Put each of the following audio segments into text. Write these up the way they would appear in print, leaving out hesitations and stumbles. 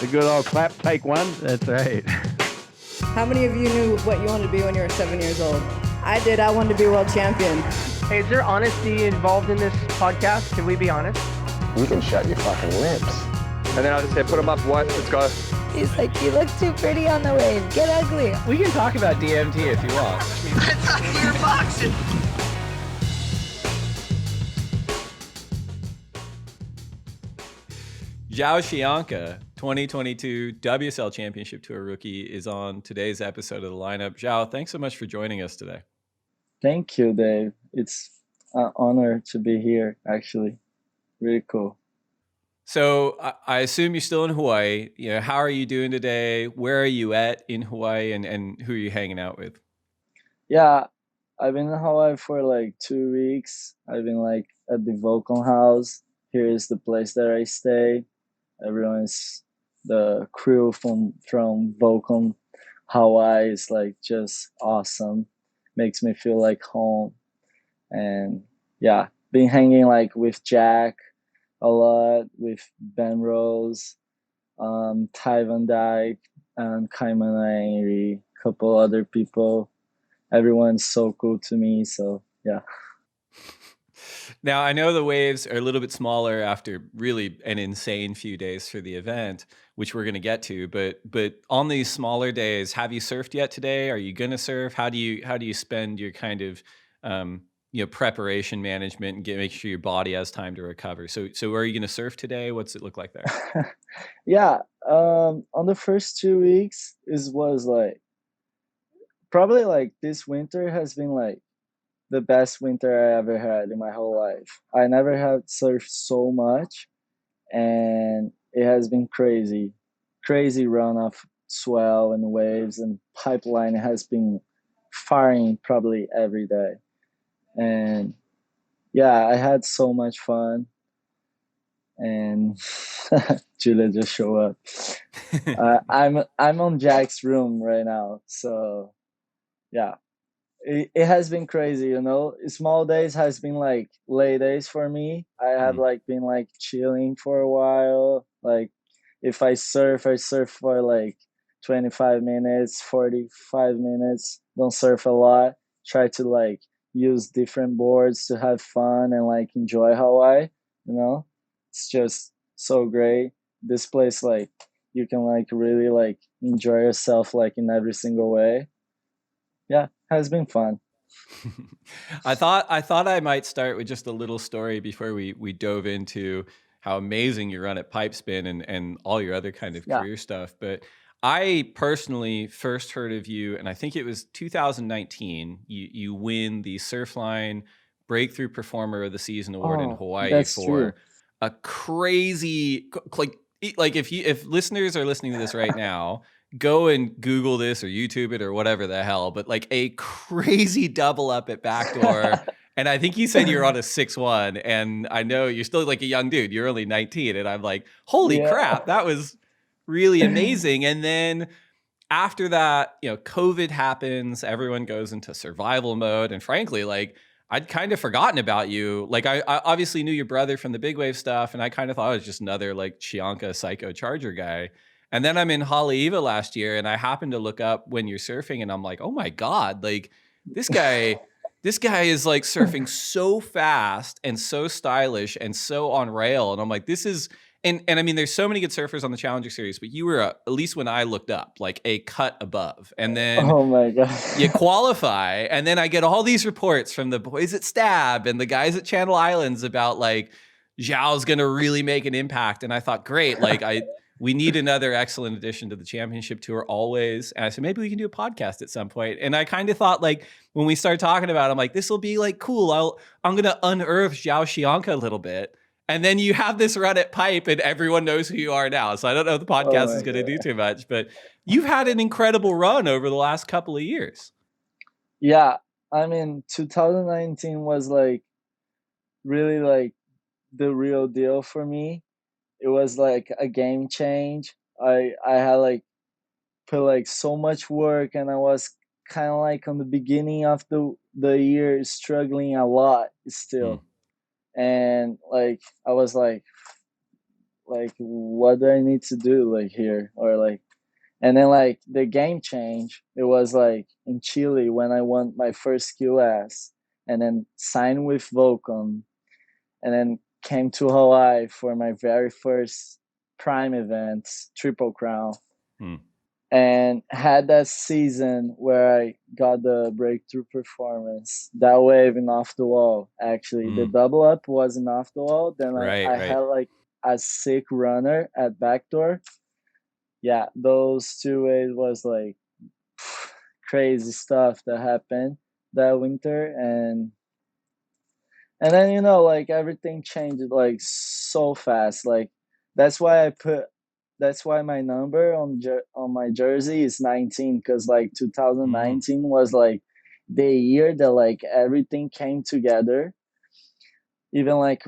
The good old clap, take one. That's right. How many of you knew what you wanted to be when you were 7 years old? I did. I wanted to be world champion. Hey, is there honesty involved in this podcast? Can we be honest? You can shut your fucking lips. And then I just said, put them up, what? Let's go. He's like, you look too pretty on the wave. Get ugly. We can talk about DMT if you want. I thought we were boxing. Joao Chianca, 2022 WSL Championship Tour rookie, is on today's episode of the lineup. Joao, thanks so much for joining us today. Thank you, Dave. It's an honor to be here, actually. Really cool. So I assume you're still in Hawaii. You know, how are you doing today? Where are you at in Hawaii, and who are you hanging out with? Yeah, I've been in Hawaii for like 2 weeks. I've been like at the Volcom house. Here is the place that I stay. Everyone's the crew from Volcom Hawaii is like just awesome. Makes me feel like home. And yeah, been hanging like with Jack a lot, with Ben Rose, Ty Van Dyke, and Kaiman, a couple other people. Everyone's so cool to me. So yeah. Now, I know the waves are a little bit smaller after really an insane few days for the event, which we're going to get to. But on these smaller days, have you surfed yet today? Are you going to surf? How do you spend your kind of preparation management and make sure your body has time to recover? So are you going to surf today? What's it look like there? Yeah, on the first 2 weeks, it was like probably like this winter has been like the best winter I ever had in my whole life. I never had surfed so much, and it has been crazy run of swell and waves, and pipeline has been firing probably every day. And yeah, I had so much fun. And Julia just showed up. I'm on Jack's room right now, so yeah. It has been crazy, you know. Small days has been like late days for me. I have like been like chilling for a while. Like if I surf for like 25 minutes, 45 minutes. Don't surf a lot. Try to like use different boards to have fun and like enjoy Hawaii, you know. It's just so great. This place, like you can like really like enjoy yourself like in every single way. Yeah, has been fun. I thought I might start with just a little story before we dove into how amazing you run at pipe spin and all your other kind of career stuff. But I personally first heard of you, and I think it was 2019. You win the Surfline Breakthrough Performer of the Season award in Hawaii for true. A crazy like if listeners are listening to this right now, go and Google this or YouTube it or whatever the hell, but like a crazy double up at backdoor. And I think you said you're on a 6-1, and I know you're still like a young dude. You're only 19, and I'm like, holy crap, that was really amazing. And then after that, COVID happens, everyone goes into survival mode. And frankly, like I'd kind of forgotten about you. Like I obviously knew your brother from the big wave stuff, and I kind of thought it was just another like Chianca psycho charger guy. And then I'm in Haleiwa last year, and I happened to look up when you're surfing, and I'm like, oh my God, like this guy is like surfing so fast and so stylish and so on rail. And I'm like, this is, and I mean, there's so many good surfers on the Challenger Series, but you were, at least when I looked up, like a cut above. And then oh my God, you qualify. And then I get all these reports from the boys at Stab and the guys at Channel Islands about like, Zhao's going to really make an impact. And I thought, great, like we need another excellent addition to the championship tour always. And I said, maybe we can do a podcast at some point. And I kind of thought like, when we started talking about it, I'm like, this will be like cool. I'm going to unearth Joao Chianca a little bit. And then you have this run at pipe and everyone knows who you are now. So I don't know if the podcast is going to do too much, but you've had an incredible run over the last couple of years. Yeah. I mean, 2019 was like really like the real deal for me. It was like a game change. I had like put like so much work, and I was kind of like on the beginning of the year struggling a lot still. And like I was like what do I need to do like here or like, and then like the game changed. It was like in Chile when I won my first QS, and then signed with Volcom, and then came to Hawaii for my very first prime event, Triple Crown, and had that season where I got the breakthrough performance, that wave in off the wall. Actually, the double up wasn't off the wall. Then I had like a sick runner at backdoor. Yeah, those 2 waves was like crazy stuff that happened that winter, and then like everything changed like so fast. Like that's why my number on my jersey is 19, because like 2019 was like the year that like everything came together. Even like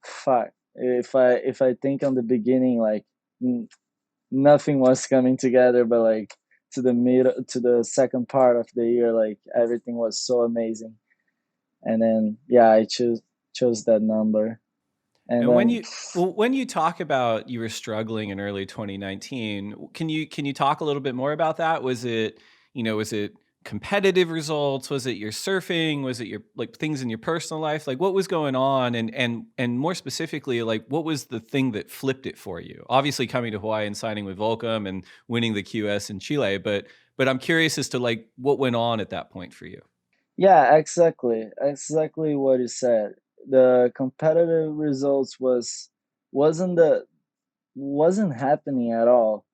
fuck, if I think on the beginning, like nothing was coming together, but like to the second part of the year, like everything was so amazing. And then yeah, I chose that number. And then, when you talk about you were struggling in early 2019, can you talk a little bit more about that? Was it competitive results? Was it your surfing? Was it your like things in your personal life? Like what was going on? And more specifically, like what was the thing that flipped it for you? Obviously coming to Hawaii and signing with Volcom and winning the QS in Chile, but I'm curious as to like what went on at that point for you. yeah, exactly what you said. The competitive results wasn't happening at all,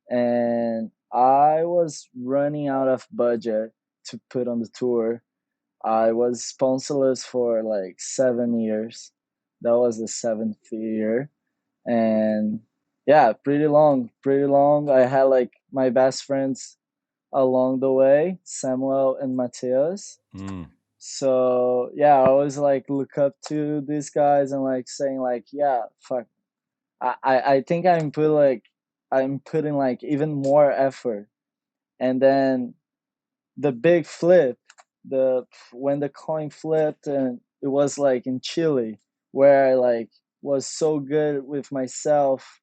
and I was running out of budget to put on the tour. I was sponsorless for like 7 years. That was the seventh year, and yeah, pretty long. I had like my best friends along the way, Samuel and Mateus. So yeah, I always like look up to these guys and like saying like, yeah, fuck, I think I'm putting like even more effort. And then the big flip, when the coin flipped, and it was like in Chile, where I like was so good with myself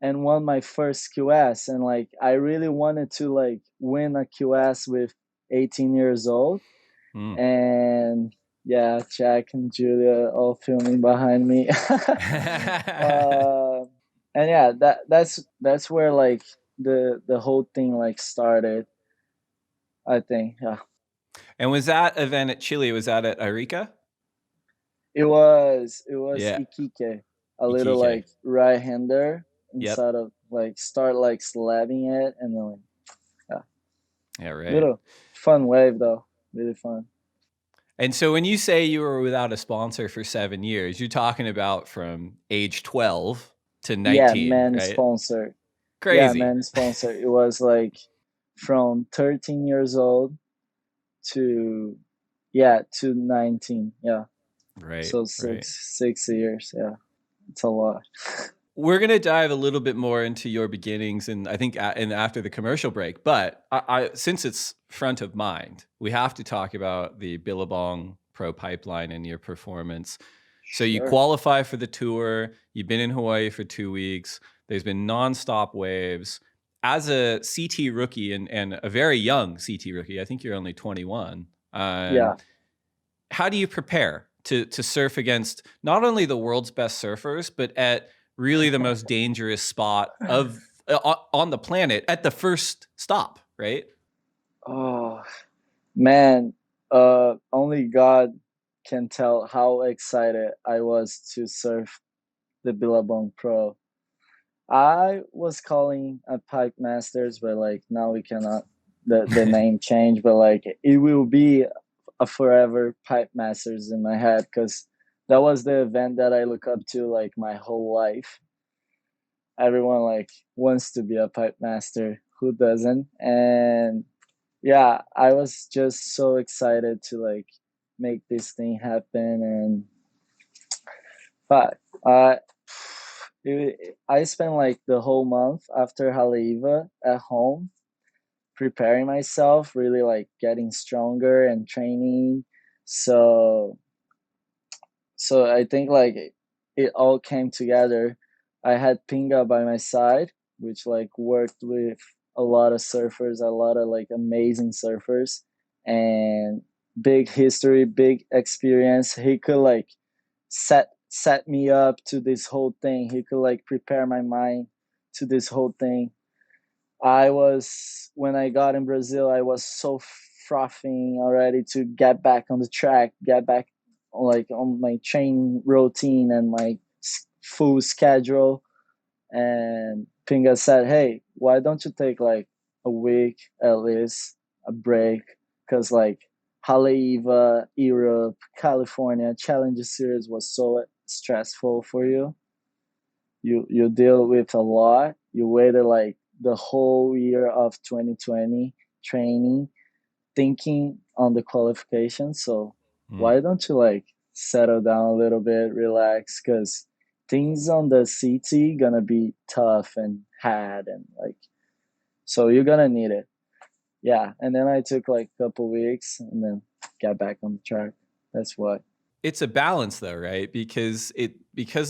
and won my first QS, and like I really wanted to like win a QS with 18 years old. And yeah, Jack and Julia all filming behind me. And yeah, that's where like the whole thing like started, I think. Yeah, And was that event at Chile, was that at Arica? it was Yeah. Iquique, a little like right hander inside of like start like slabbing it, and then like, yeah, right. Little fun wave though, really fun. And so when you say you were without a sponsor for 7 years, you're talking about from age 12 to 19, yeah, man, right? sponsor. Crazy. Yeah, man, sponsor. It was like from 13 years old to 19. Yeah. Right. So 6 years. Yeah. It's a lot. We're going to dive a little bit more into your beginnings, and I think after the commercial break, but I since it's front of mind, we have to talk about the Billabong Pro Pipeline and your performance. So you qualify for the tour, you've been in Hawaii for 2 weeks, there's been nonstop waves. As a CT rookie and a very young CT rookie, I think you're only 21. Yeah. How do you prepare to surf against not only the world's best surfers, but at really the most dangerous spot on the planet at the first stop, right? Oh man, only God can tell how excited I was to surf the Billabong Pro. I was calling a Pipe Masters, but like now we cannot the name change, but like it will be a forever Pipe Masters in my head, because that was the event that I look up to like my whole life. Everyone like wants to be a Pipe Master. Who doesn't? And yeah, I was just so excited to like make this thing happen. And but I spent like the whole month after Haleiwa at home preparing myself, really like getting stronger and training. So I think like it all came together I had Pinga by my side, which like worked with a lot of surfers, a lot of like amazing surfers, and big history, big experience. He could like set me up to this whole thing. He could like prepare my mind to this whole thing. I was when I got in Brazil, I was so frothing already to get back on the track, get back like on my training routine and my full schedule. And Pinga said, "Hey, why don't you take like a week at least, a break? Because like Haleiwa, Europe, California Challenger Series was so stressful for you. You deal with a lot. You waited like the whole year of 2020 training, thinking on the qualification. So why don't you like settle down a little bit, relax? Because things on the CT gonna be tough and hard and like so you're gonna need it." Yeah, and then I took like a couple weeks and then got back on the track. That's what. It's a balance though, right? Because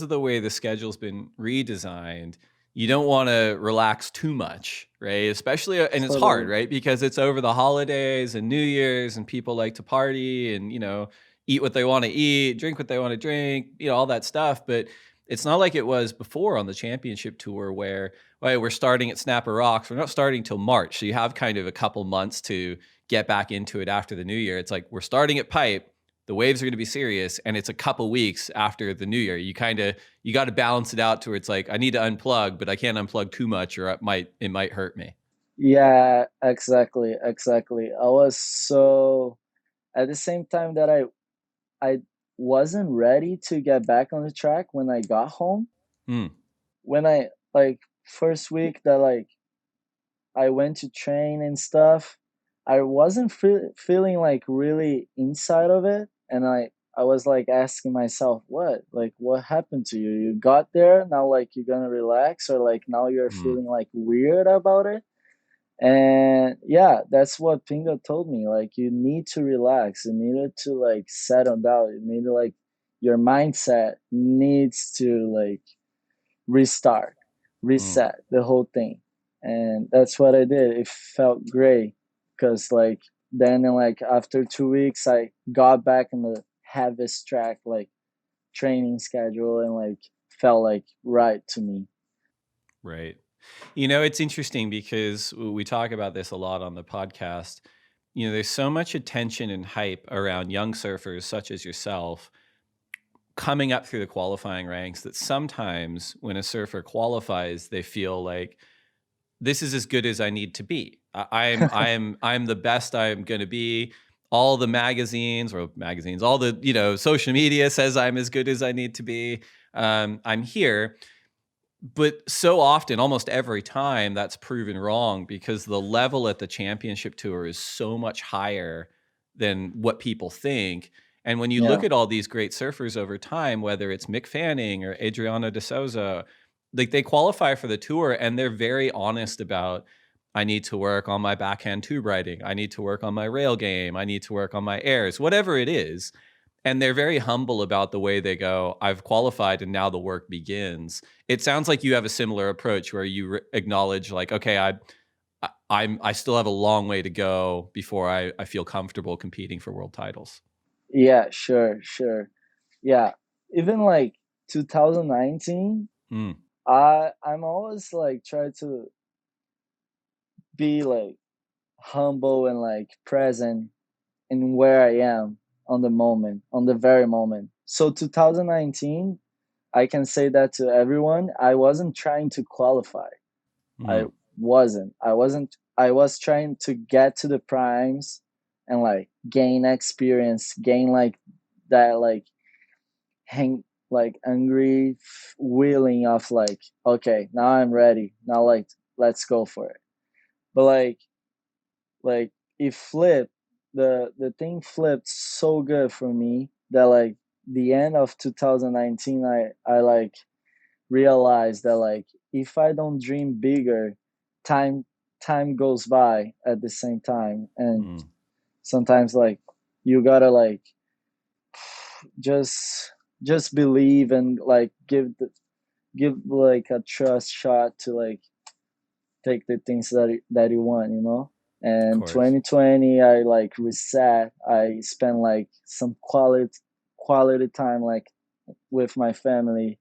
of the way the schedule's been redesigned, you don't want to relax too much, right? Especially, and it's hard, right? Because it's over the holidays and New Year's, and people like to party and eat what they want to eat, drink what they want to drink, all that stuff. But it's not like it was before on the championship tour where we're starting at Snapper Rocks. We're not starting till March, so you have kind of a couple months to get back into it after the New Year. It's like we're starting at Pipe. The waves are going to be serious, and it's a couple weeks after the New Year. You got to balance it out to where it's like I need to unplug, but I can't unplug too much, or it might hurt me. Yeah, exactly. I was so at the same time that I wasn't ready to get back on the track when I got home. When I like first week that like I went to train and stuff, I wasn't feeling like really inside of it, and I was like asking myself, what happened to you? You got there now, like you're gonna relax, or like now you're feeling like weird about it. And yeah, that's what Pinga told me. Like you need to relax. You needed to like settle down. You need to like your mindset needs to like restart, reset the whole thing. And that's what I did. It felt great because like then like after 2 weeks I got back in the heaviest track like training schedule and like felt like right to me. Right. It's interesting because we talk about this a lot on the podcast. There's so much attention and hype around young surfers such as yourself coming up through the qualifying ranks that sometimes when a surfer qualifies, they feel like this is as good as I need to be. I'm the best I'm going to be. All the magazines, all the social media says I'm as good as I need to be. I'm here. But so often, almost every time, that's proven wrong because the level at the championship tour is so much higher than what people think. And when you look at all these great surfers over time, whether it's Mick Fanning or Adriano de Souza, like they qualify for the tour and they're very honest about, I need to work on my backhand tube riding. I need to work on my rail game. I need to work on my airs, whatever it is. And they're very humble about the way they go, I've qualified and now the work begins. It sounds like you have a similar approach where you acknowledge like, okay, I still have a long way to go before I feel comfortable competing for world titles. Yeah, sure. Yeah, even like 2019, I'm always like try to be like humble and like present in where I am on the moment, on the very moment. So 2019, I can say that to everyone. I wasn't trying to qualify. I wasn't. I was trying to get to the primes and like gain experience, gain like that like angry willing of like, okay, now I'm ready. Now like let's go for it. But like it flipped. The thing flipped so good for me that like the end of 2019 I like realized that like if I don't dream bigger, time goes by at the same time. And sometimes like you gotta like just believe and like give like a trust shot to like take the things that you want, you know. Of And course. 2020, I like reset. I spent like some quality time like with my family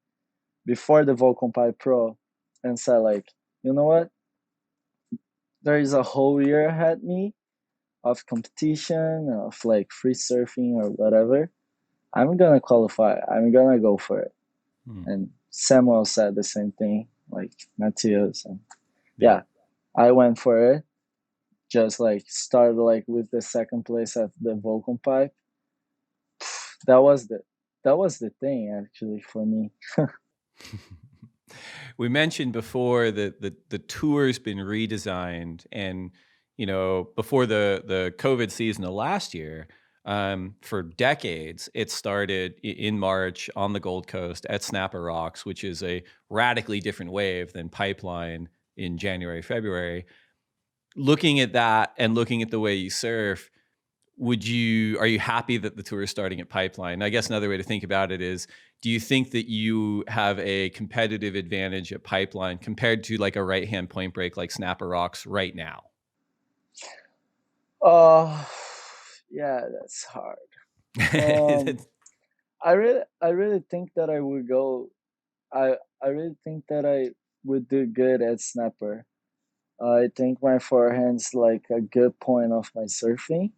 before the Volcom Pipe Pro, and said like, you know what? There is a whole year ahead me of competition, of like free surfing or whatever. I'm gonna qualify. I'm gonna go for it. Hmm. And Samuel said the same thing, like Mateus. And Yeah. yeah, I went for it. Just like started like with the second place at the Volcom Pipe. That was the thing actually for me. We mentioned before that the tour's been redesigned, and before the COVID season of last year, for decades it started in March on the Gold Coast at Snapper Rocks, which is a radically different wave than Pipeline in January, February. Looking at that and looking at the way you surf, are you happy that the tour is starting at Pipeline? I guess another way to think about it is, do you think that you have a competitive advantage at Pipeline compared to like a right-hand point break like Snapper Rocks right now? Oh, yeah, that's hard. I really think that I would go. I really think that I would do good at Snapper. I think my forehand's like a good point of my surfing,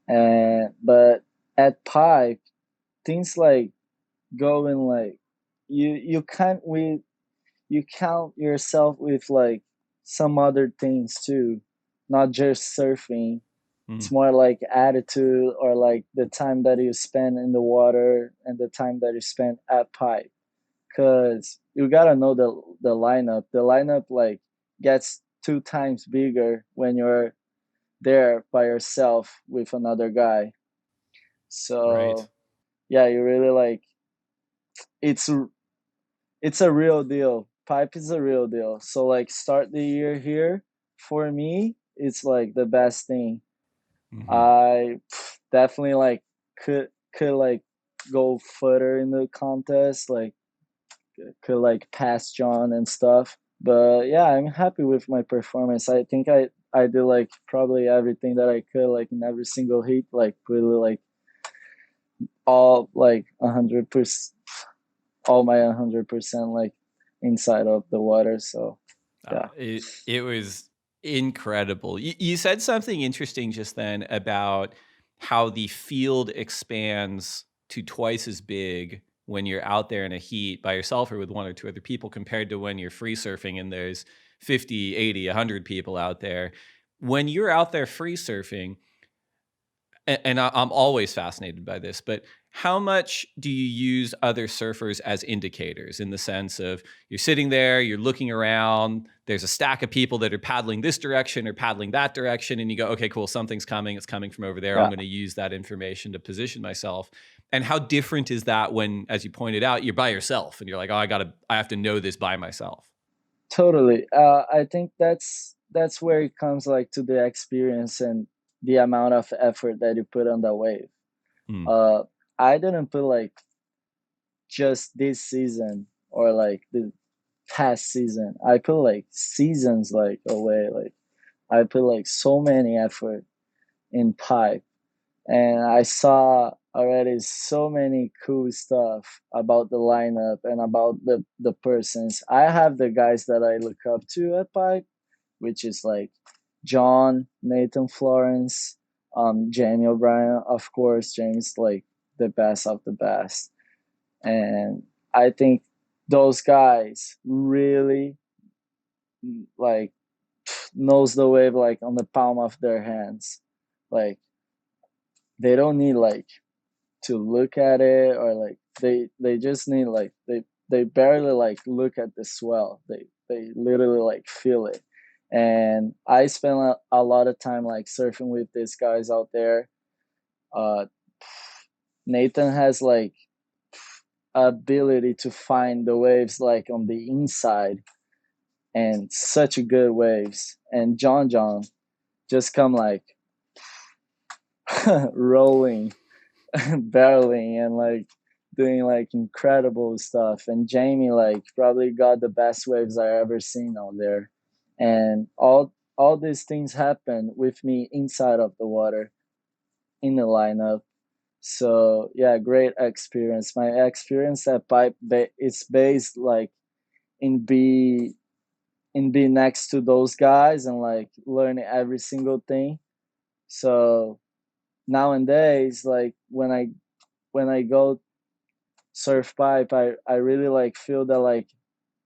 and but at pipe things like going like you can't with you count yourself with like some other things too, not just surfing. It's more like attitude or like the time that you spend in the water and the time that you spend at pipe, because you gotta know the lineup. The lineup like gets 2 times bigger when you're there by yourself with another guy. Right. So yeah, you really like it's it's a real deal. Pipe is a real deal. So like start the year here for me, it's like the best thing. Mm-hmm. I definitely like could like go further in the contest, like could like pass John and stuff. But yeah, I'm happy with my performance. I think I did like probably everything that I could, like in every single heat, like really like all like 100%, all my 100% like inside of the water. So yeah, It was incredible. You said something interesting just then about how the field expands to twice as big when you're out there in a heat by yourself or with one or two other people compared to when you're free surfing and there's 50, 80, 100 people out there. When you're out there free surfing, and I'm always fascinated by this, but how much do you use other surfers as indicators, in the sense of you're sitting there, you're looking around, there's a stack of people that are paddling this direction or paddling that direction, and you go, okay, cool, something's coming, it's coming from over there. I'm yeah, going to use that information to position myself. And how different is that when, as you pointed out, you're by yourself and you're like, oh, I have to know this by myself. totally. I think that's where it comes like to the experience and the amount of effort that you put on the wave. Hmm. I didn't put like just this season or like the past season. I put like seasons like away. Like I put like so many effort in pipe, and I saw already so many cool stuff about the lineup and about the persons. I have the guys that I look up to at pipe, which is like John, Nathan Florence, Jamie O'Brien, of course. James like the best of the best, and I think those guys really like knows the wave like on the palm of their hands. Like they don't need like to look at it, or like they just need like they barely like look at the swell. They literally like feel it. And I spend a lot of time like surfing with these guys out there. uh Nathan has like ability to find the waves like on the inside, and such a good waves. And John just come like rolling barreling and like doing like incredible stuff. And Jamie like probably got the best waves I ever seen out there. And all these things happen with me inside of the water in the lineup. So yeah, great experience. My experience at it's based like in be next to those guys and like learning every single thing. So nowadays, like when I go surf pipe, I really like feel that like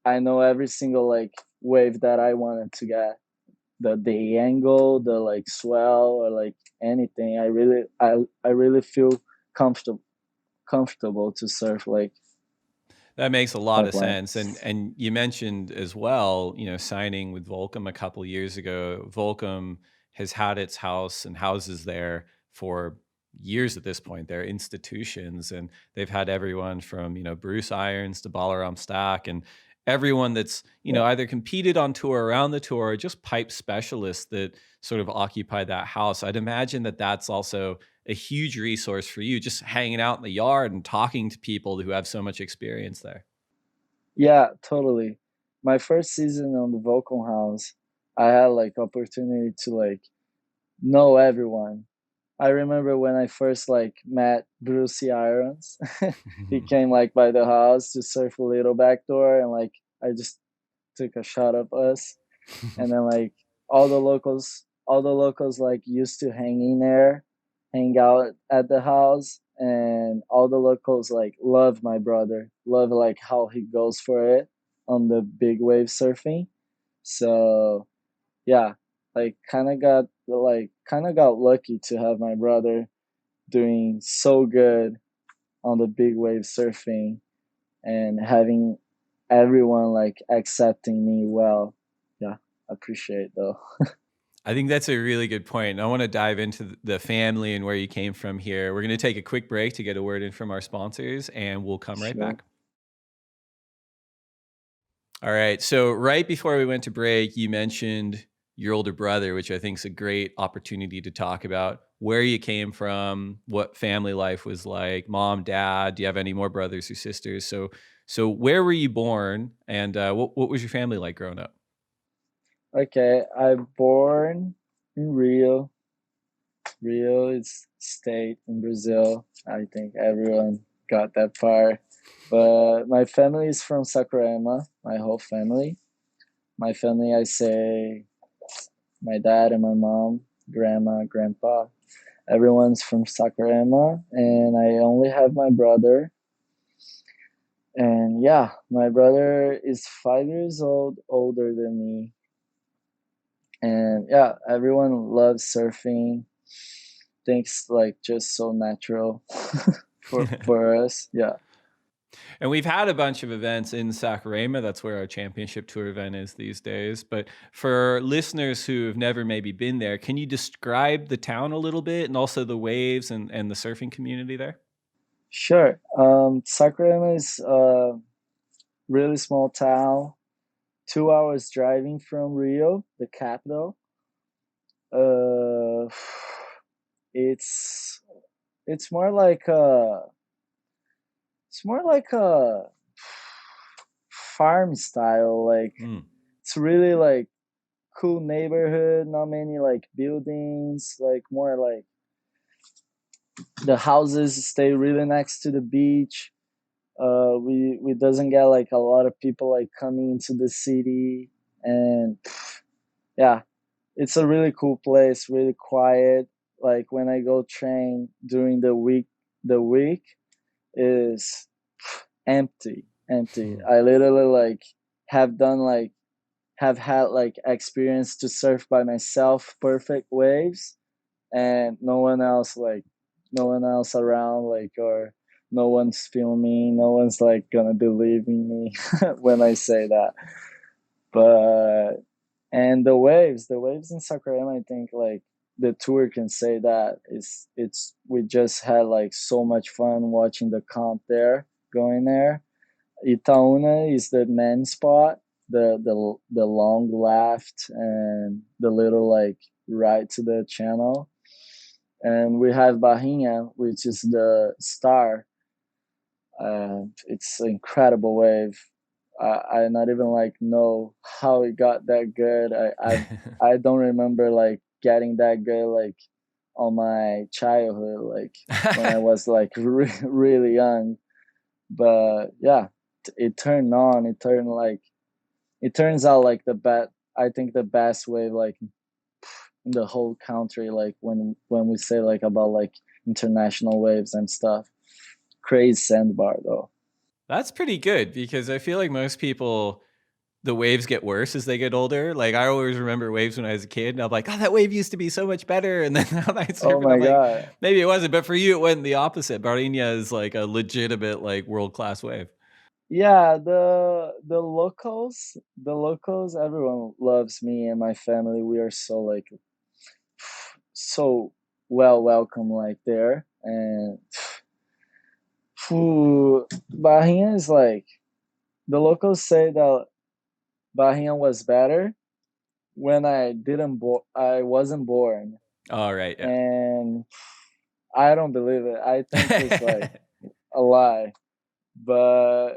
I know every single like wave that I wanted to get. The angle, the like swell or like anything. I really feel comfortable to surf like That makes a lot of pipeline. sense. And you mentioned as well, signing with Volcom a couple years ago. Volcom has had its house and houses there for years at this point. They're institutions, and they've had everyone from, Bruce Irons to Balaram Stack, and everyone that's, Yeah. either competed on tour, around the tour, or just pipe specialists that sort of occupy that house. I'd imagine that that's also a huge resource for you, just hanging out in the yard and talking to people who have so much experience there. Yeah, totally. My first season on the Volcom house, I had like opportunity to like know everyone. I remember when I first like met Brucey Irons. He came like by the house to surf a little backdoor, and like I just took a shot of us. And then like all the locals like used to hang in there, hang out at the house, and all the locals like love my brother, love like how he goes for it on the big wave surfing. So yeah, like kind of got lucky to have my brother doing so good on the big wave surfing and having everyone like accepting me well. Yeah, appreciate though. I think that's a really good point. I want to dive into the family and where you came from here. We're going to take a quick break to get a word in from our sponsors, and we'll come right Sure. back. All right. So right before we went to break, you mentioned your older brother, which I think is a great opportunity to talk about where you came from, what family life was like, mom, dad. Do you have any more brothers or sisters? So where were you born, and what was your family like growing up? Okay, I'm born in Rio. Rio is state in Brazil. I think everyone got that far. But my family is from Saquarema, my whole family. My family, I say my dad and my mom, grandma, grandpa. Everyone's from Saquarema, and I only have my brother. And yeah, my brother is 5 years old, older than me. And yeah, everyone loves surfing. Things like just so natural for us. Yeah. And we've had a bunch of events in Saquarema. That's where our championship tour event is these days. But for listeners who have never maybe been there, can you describe the town a little bit, and also the waves and the surfing community there? Sure. Saquarema is a really small town, 2 hours driving from Rio, the capital. Uh, it's it's more like a farm style. Like it's really like cool neighborhood. Not many like buildings. Like more like the houses stay really next to the beach. We doesn't get like a lot of people like coming into the city, and yeah, it's a really cool place, really quiet. Like when I go train during the week is empty. I literally like have done like have had like experience to surf by myself perfect waves, and no one else around, like, or no one's filming, no one's like gonna believe in me when I say that. But and the waves in Saquarema, I think like the tour can say that it's we just had like so much fun watching the comp there, going there. Itaúna is the main spot, the long left and the little like right to the channel, and we have Barina, which is the star. It's an incredible wave. I not even like know how it got that good. I don't remember like getting that good like on my childhood, like when I was like really young. But yeah, it turned on. It turns out like the best. I think the best wave like in the whole country. Like when we say like about like international waves and stuff. Crazy sandbar though. That's pretty good because I feel like most people, the waves get worse as they get older. Like I always remember waves when I was a kid, and I'm like, "Oh, that wave used to be so much better." And then now that I surf Oh it, I'm my like, god. maybe it wasn't. But for you, it went the opposite. Barina is like a legitimate, like world class wave. Yeah, the locals, everyone loves me and my family. We are so like so well welcome like there. And Bahia is like the locals say that Bahia was better when I wasn't born. All right, And I don't believe it. I think it's like yeah. a lie. But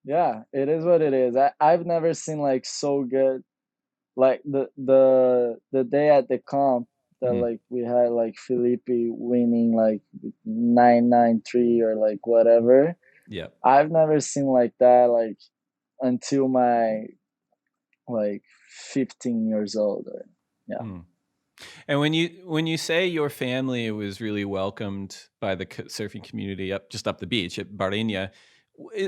yeah, it is what it is. I've never seen like so good like the day at the comp that Mhm. like we had like Felipe winning like 993 or like whatever. Yep. I've never seen like that like until my like 15 years old. Or, yeah. Mm. And when you say your family was really welcomed by the surfing community up the beach at Barina,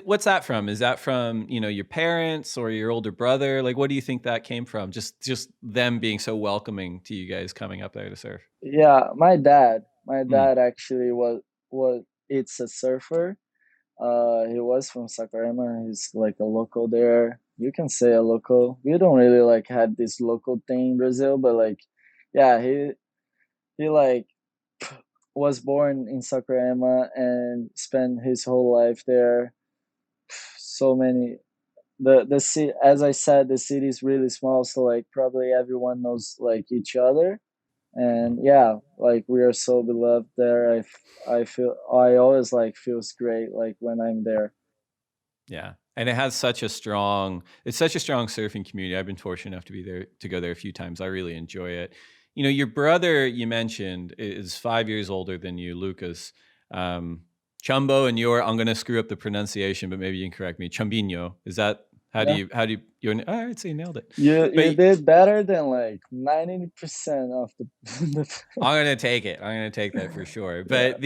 what's that from? Is that from your parents or your older brother? Like, what do you think that came from? Just them being so welcoming to you guys coming up there to surf. Yeah, my Mm. dad actually was it's a surfer. He was from Saquarema. He's like a local there. You can say a local. We don't really like had this local thing in Brazil, but like, yeah, he like was born in Saquarema and spent his whole life there. So many the city, as I said, the city is really small, so like probably everyone knows like each other. Mm. And yeah, like we are so beloved there. I feel I always like feels great like when I'm there. Yeah. And it has such a strong surfing community. I've been fortunate enough to go there a few times. I really enjoy it. Your brother you mentioned is 5 years older than you, Lucas. Um, Chumbo and I'm going to screw up the pronunciation, but maybe you can correct me. Chumbinho. Is that, Yeah, I'd say you nailed it. you But did better than like 90% of the, I'm gonna take it. I'm gonna take that for sure. yeah. But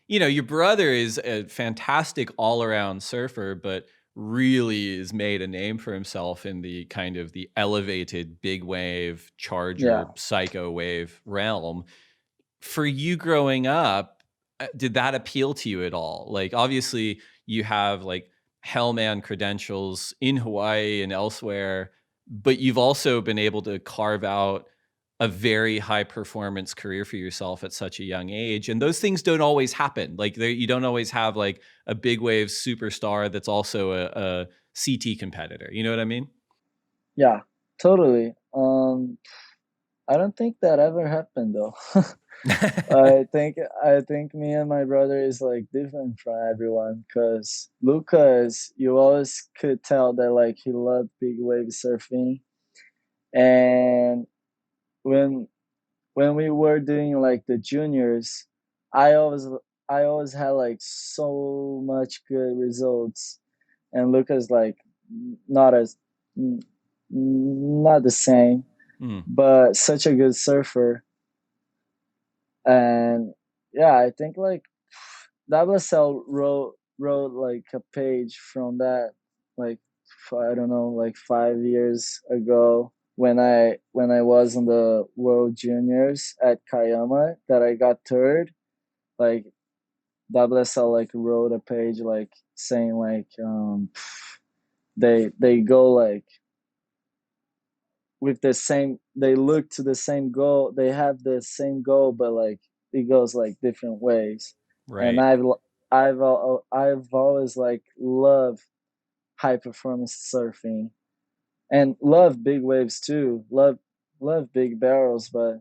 your brother is a fantastic all-around surfer, but really has made a name for himself in the kind of the elevated big wave, Yeah. charger, psycho wave realm. For you growing up, did that appeal to you at all? Like, obviously, you have like hellman credentials in Hawaii and elsewhere, but you've also been able to carve out a very high performance career for yourself at such a young age. And those things don't always happen. Like, you don't always have like a big wave superstar that's also a CT competitor. You know what I mean? Yeah, totally. I don't think that ever happened though. I think me and my brother is like different from everyone because Lucas, you always could tell that like he loved big wave surfing, and when when we were doing like the juniors, I always I always had like so much good results, and Lucas like not as not the same, Hmm. but such a good surfer. And yeah, I think like WSL wrote like a page from that like I don't know like 5 years ago when I was in the World Juniors at Kayama that I got third. Like WSL like wrote a page like saying like they go like with the same, they look to the same goal, they have the same goal, but like it goes like different ways. And Right. I've always like loved high performance surfing and love big waves too, love big barrels, but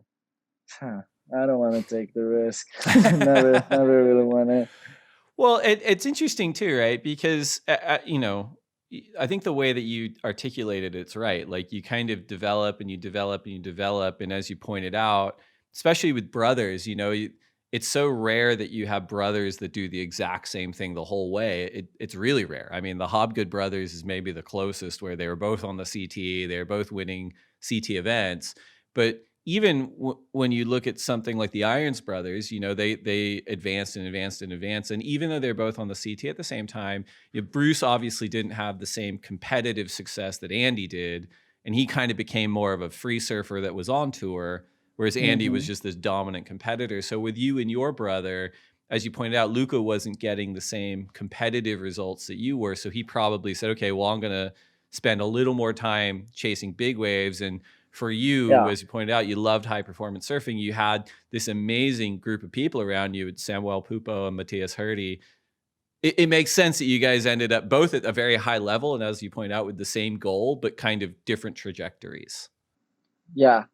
huh, I don't want to take the risk. Never really want it. Well, it's interesting too, right? Because I think the way that you articulated it's right. Like you kind of develop and you develop and you develop, and as you pointed out, especially with brothers, it's so rare that you have brothers that do the exact same thing the whole way. It's really rare. I mean, the Hobgood brothers is maybe the closest, where they were both on the CT, they were both winning CT events, but even when you look at something like the Irons brothers, they advanced and advanced and advanced. And even though they're both on the CT at the same time, Bruce obviously didn't have the same competitive success that Andy did. And he kind of became more of a free surfer that was on tour, whereas Andy was just this dominant competitor. So with you and your brother, as you pointed out, Luca wasn't getting the same competitive results that you were. So he probably said, okay, well, I'm going to spend a little more time chasing big waves. And for you, as you pointed out, you loved high performance surfing. You had this amazing group of people around you with Samuel Pupo and Mateus Herdy. It makes sense that you guys ended up both at a very high level, and as you point out, with the same goal, but kind of different trajectories. Yeah,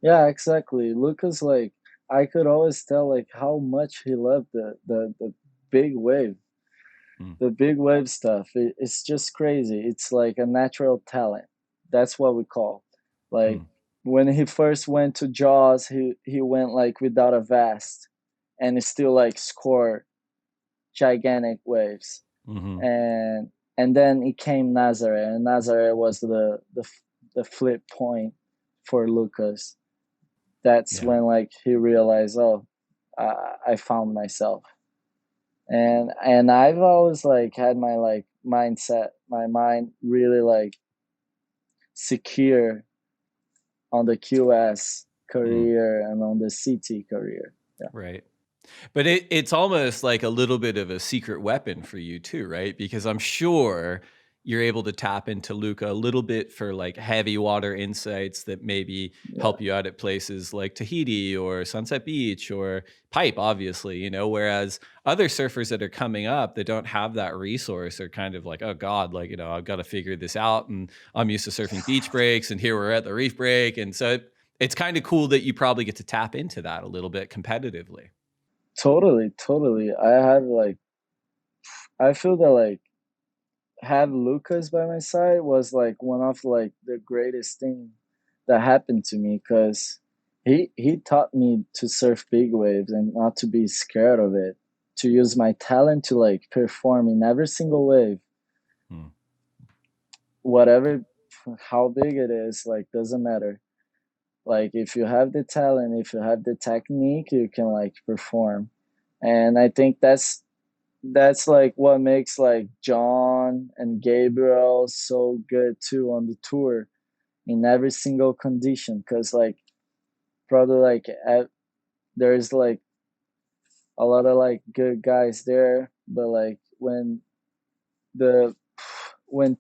exactly. Lucas, like, I could always tell like how much he loved the big wave, the big wave stuff. It's just crazy. It's like a natural talent. That's what we call. Like when he first went to Jaws, he went like without a vest, and he still like scored gigantic waves. And then it came Nazareth, and Nazareth was the flip point for Lucas. That's when like he realized, oh, I found myself. And I've always like had my like mindset, my mind really like secure on the QS career and on the CT career. Yeah. Right. But it's almost like a little bit of a secret weapon for you too, right? Because I'm sure you're able to tap into Luca a little bit for like heavy water insights that maybe help you out at places like Tahiti or Sunset Beach or Pipe, obviously, whereas other surfers that are coming up that don't have that resource are kind of like, oh God, like, I've got to figure this out. And I'm used to surfing beach breaks, and here we're at the reef break. And so it's kind of cool that you probably get to tap into that a little bit competitively. Totally. I feel that like have Lucas by my side was like one of like the greatest thing that happened to me, because he taught me to surf big waves and not to be scared of it, to use my talent to like perform in every single wave, whatever, how big it is, like doesn't matter. Like if you have the talent, if you have the technique, you can like perform. And I think that's like what makes like John and Gabriel so good too on the tour in every single condition, because like probably like there's like a lot of like good guys there, but like when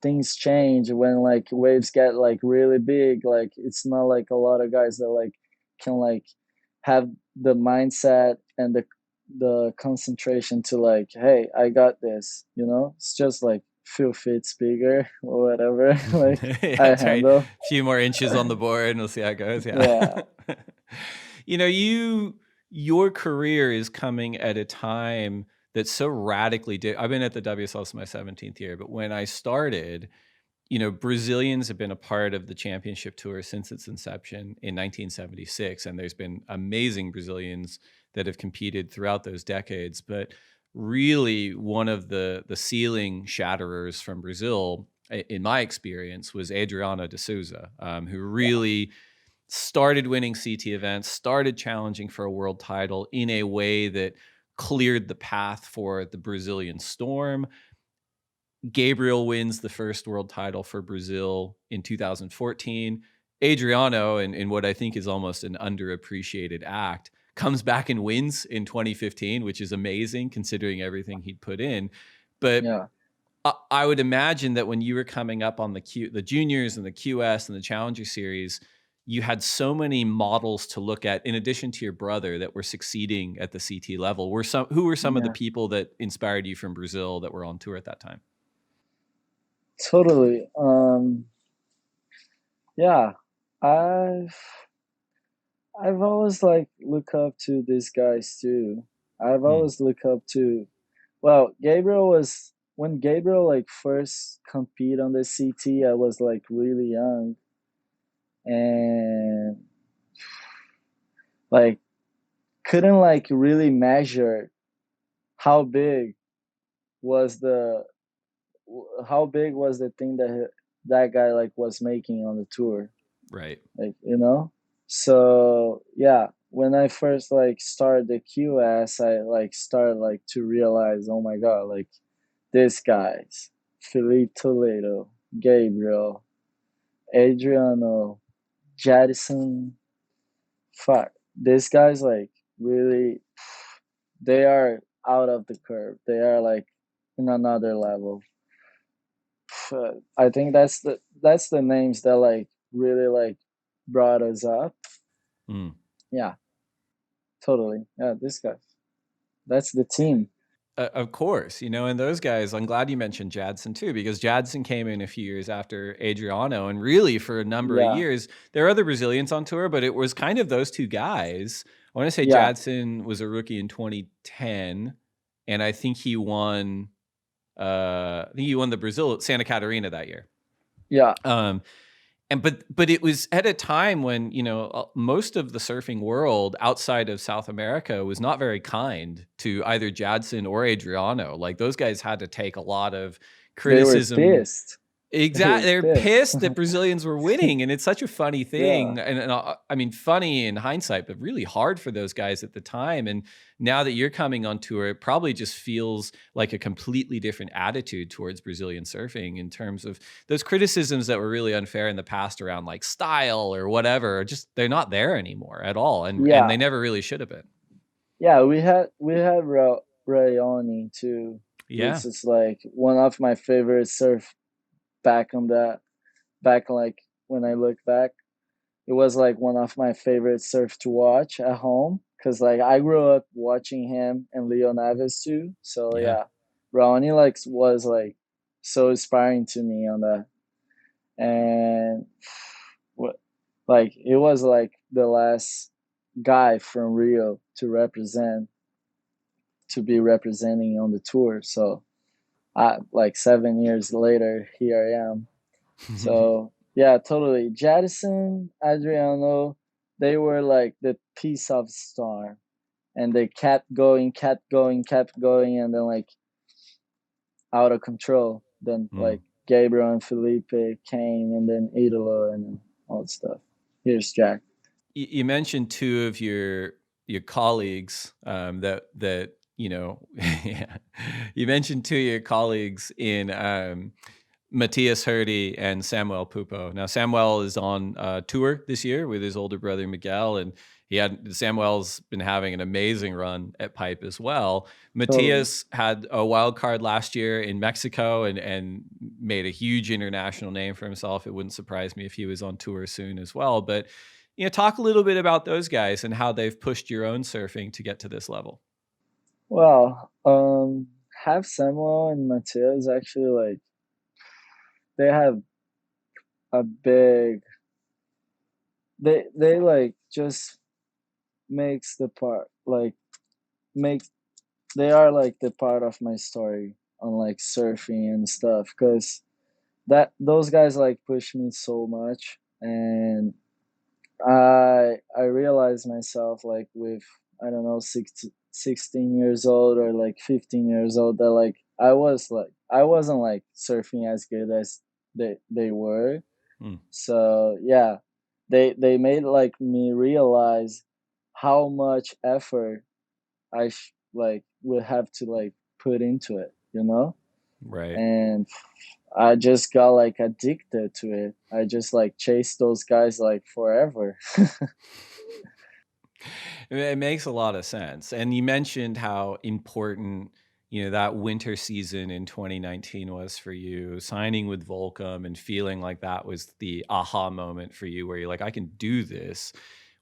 things change, when like waves get like really big, like it's not like a lot of guys that like can like have the mindset and the concentration to like, hey, I got this, it's just like few feet bigger or whatever. Like I handle right. A few more inches on the board and we'll see how it goes. Your career is coming at a time that's so radically I've been at the WSL since my 17th year, but when I started, Brazilians have been a part of the championship tour since its inception in 1976. And there's been amazing Brazilians that have competed throughout those decades. But really one of the ceiling shatterers from Brazil, in my experience, was Adriano de Souza, who really started winning CT events, started challenging for a world title in a way that cleared the path for the Brazilian Storm. Gabriel wins the first world title for Brazil in 2014. Adriano, in what I think is almost an underappreciated act, comes back and wins in 2015, which is amazing considering everything he'd put in. But I would imagine that when you were coming up on the juniors and the QS and the Challenger Series, you had so many models to look at in addition to your brother that were succeeding at the CT level. Who were some of the people that inspired you from Brazil that were on tour at that time? Totally. I've always like look up to these guys too. I've always look up to Well, Gabriel was when Gabriel like first compete on the CT. I was like really young, and like couldn't like really measure how big was the how big was the thing that guy like was making on the tour, Right. like so yeah, when I first like started the QS, I like started like to realize, oh my god, like these guys, Felipe Toledo, Gabriel, Adriano, Jadison, fuck, these guys like really, they are out of the curve, they are like in another level. I think that's the names that like really like brought us up. Mm. Yeah, totally. Yeah, this guy. That's the team. Of course, and those guys, I'm glad you mentioned Jadson too, because Jadson came in a few years after Adriano, and really for a number of Yeah, years, there are other Brazilians on tour, but it was kind of those two guys. I want to say yeah, Jadson was a rookie in 2010, and I think he won the Brazil Santa Catarina that year. yeah, Um, but it was at a time when most of the surfing world outside of South America was not very kind to either Jadson or Adriano. Like those guys had to take a lot of they were criticism. pissed. They were Exactly, they're pissed. pissed that Brazilians were winning, and it's such a funny Yeah, thing. And I mean, funny in hindsight, but really hard for those guys at the time. And now that you're coming on tour, it probably just feels like a completely different attitude towards Brazilian surfing in terms of those criticisms that were really unfair in the past around like style or whatever. Just they're not there anymore at all, and yeah, they never really should have been. yeah. We had Rayoni too, Yeah, which is like one of my favorite surf back on that back like when I look back. It was like one of my favorite surf to watch at home because like I grew up watching him and Leo Neves too. So yeah. yeah, Ronnie like was like so inspiring to me on that, and what like it was like the last guy from Rio to be representing on the tour. So I like 7 years later here I am. So yeah, totally. Jadison, Adriano, they were like the piece of star, and they kept going, kept going, and then like out of control. Then Mm. like Gabriel and Felipe came, and then Idolo, and then all that stuff. Here's Jack. You mentioned two of your colleagues that yeah. You mentioned two of your colleagues in Mateus Herdy and Samuel Pupo. Now Samuel is on tour this year with his older brother Miguel, and Samuel's been having an amazing run at Pipe as well. Totally. Mateus had a wild card last year in Mexico and made a huge international name for himself. It wouldn't surprise me if he was on tour soon as well. But talk a little bit about those guys and how they've pushed your own surfing to get to this level. Well, have Samuel and Mateus actually like they have a big they like just makes the part like make they are like the part of my story on like surfing and stuff because that those guys like push me so much, and I realized myself like with I don't know 16 years old or like 15 years old that like I wasn't like surfing as good as they were. Hmm. So yeah, they made like me realize how much effort like would have to like put into it, Right. and I just got like addicted to it. I just like chased those guys like forever. It makes a lot of sense. And you mentioned how important, that winter season in 2019 was for you, signing with Volcom and feeling like that was the aha moment for you where you're like, I can do this.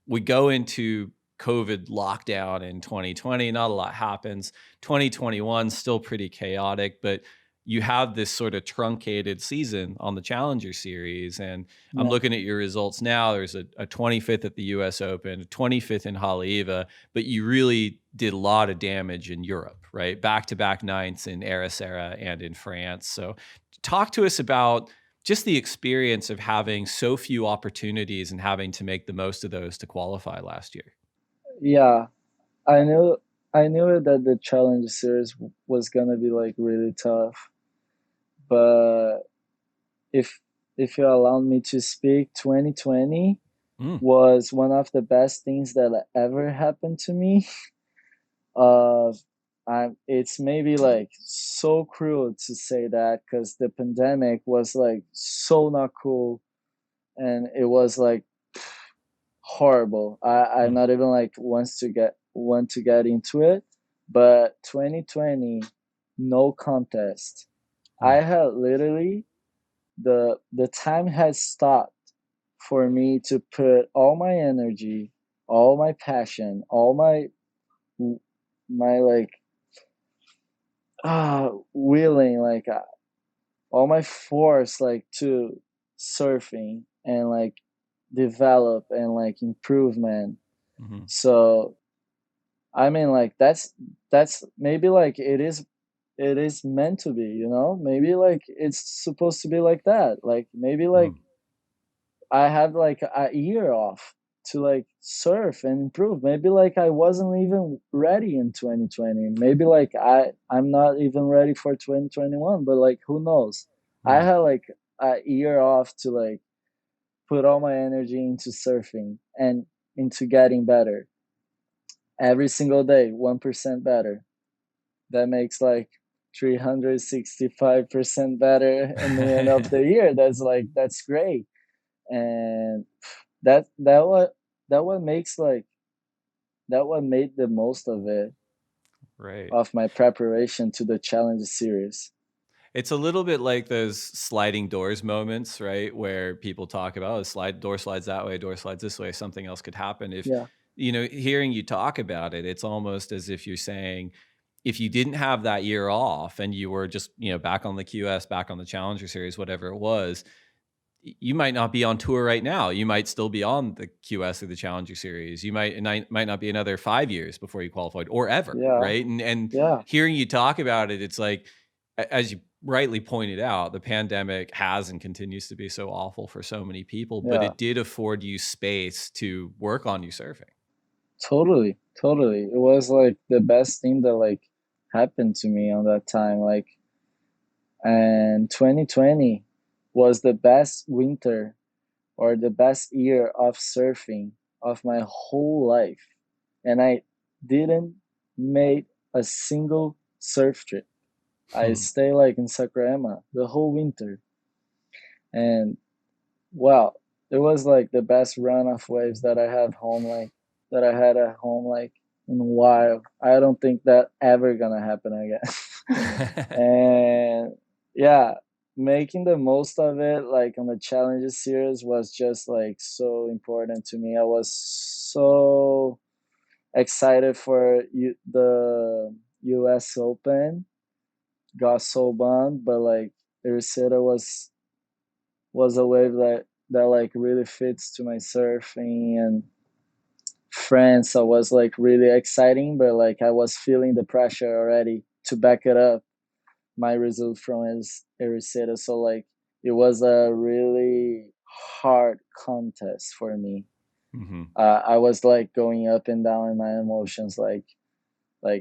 We go into COVID lockdown in 2020, not a lot happens. 2021 still pretty chaotic, but you have this sort of truncated season on the Challenger Series. And I'm Yeah. looking at your results now. There's a 25th at the US Open, a 25th in Haleiwa, but you really did a lot of damage in Europe, right? Back-to-back ninths in Ericeira and in France. So talk to us about just the experience of having so few opportunities and having to make the most of those to qualify last year. Yeah, I knew that the Challenge Series was gonna be like really tough, but if you allow me to speak, 2020 was one of the best things that ever happened to me. It's maybe like so cruel to say that because the pandemic was like so not cool, and it was like horrible. I'm not even like want to get into it, but 2020, no contest. I had literally the time has stopped for me to put all my energy, all my passion, all my like willing, like all my force, like to surfing and like develop and like improvement. So I mean, like that's maybe like it is meant to be, you know, maybe like it's supposed to be like that, like maybe like I had like a year off to like surf and improve. Maybe like I wasn't even ready in 2020. Maybe like I'm not even ready for 2021, but like who knows. I had like a year off to like put all my energy into surfing and into getting better every single day, 1% better. That makes like 365% better in the end of the year. That's great. And that what makes like that what made the most of it, right, of my preparation to the Challenge Series. It's a little bit like those sliding doors moments, right? Where people talk about, door slides that way, door slides this way, something else could happen. If, Yeah. Hearing you talk about it, it's almost as if you're saying, if you didn't have that year off and you were just, back on the QS, back on the Challenger Series, whatever it was, you might not be on tour right now. You might still be on the QS or the Challenger Series. You might not be another 5 years before you qualified or ever, Yeah. right? And Yeah. hearing you talk about it, it's like, as you rightly pointed out, the pandemic has and continues to be so awful for so many people, but Yeah. it did afford you space to work on your surfing. Totally. It was like the best thing that like happened to me on that time. Like, and 2020 was the best winter or the best year of surfing of my whole life. And I didn't make a single surf trip. I stay like in Saquarema the whole winter. And wow, it was like the best run of waves that I had home, like that I had at home like in a while. I don't think that ever gonna happen again. And yeah, making the most of it like on the Challenges Series was just like so important to me. I was so excited for the US Open. Got so bummed, but like Ericeira was a wave that like really fits to my surfing. And France, I was like really exciting, but like I was feeling the pressure already to back it up my result from Ericeira. So like it was a really hard contest for me. I was like going up and down in my emotions, like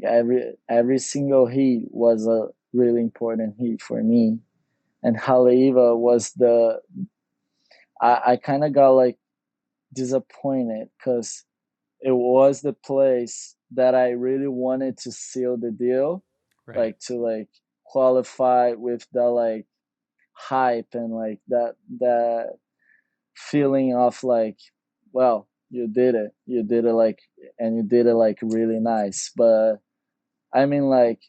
every single heat was a really important heat for me. And Haleiwa was I kind of got like disappointed because it was the place that I really wanted to seal the deal, Right. like to like qualify with the like hype and like that feeling of like, well, you did it like, and you did it like really nice. But I mean, like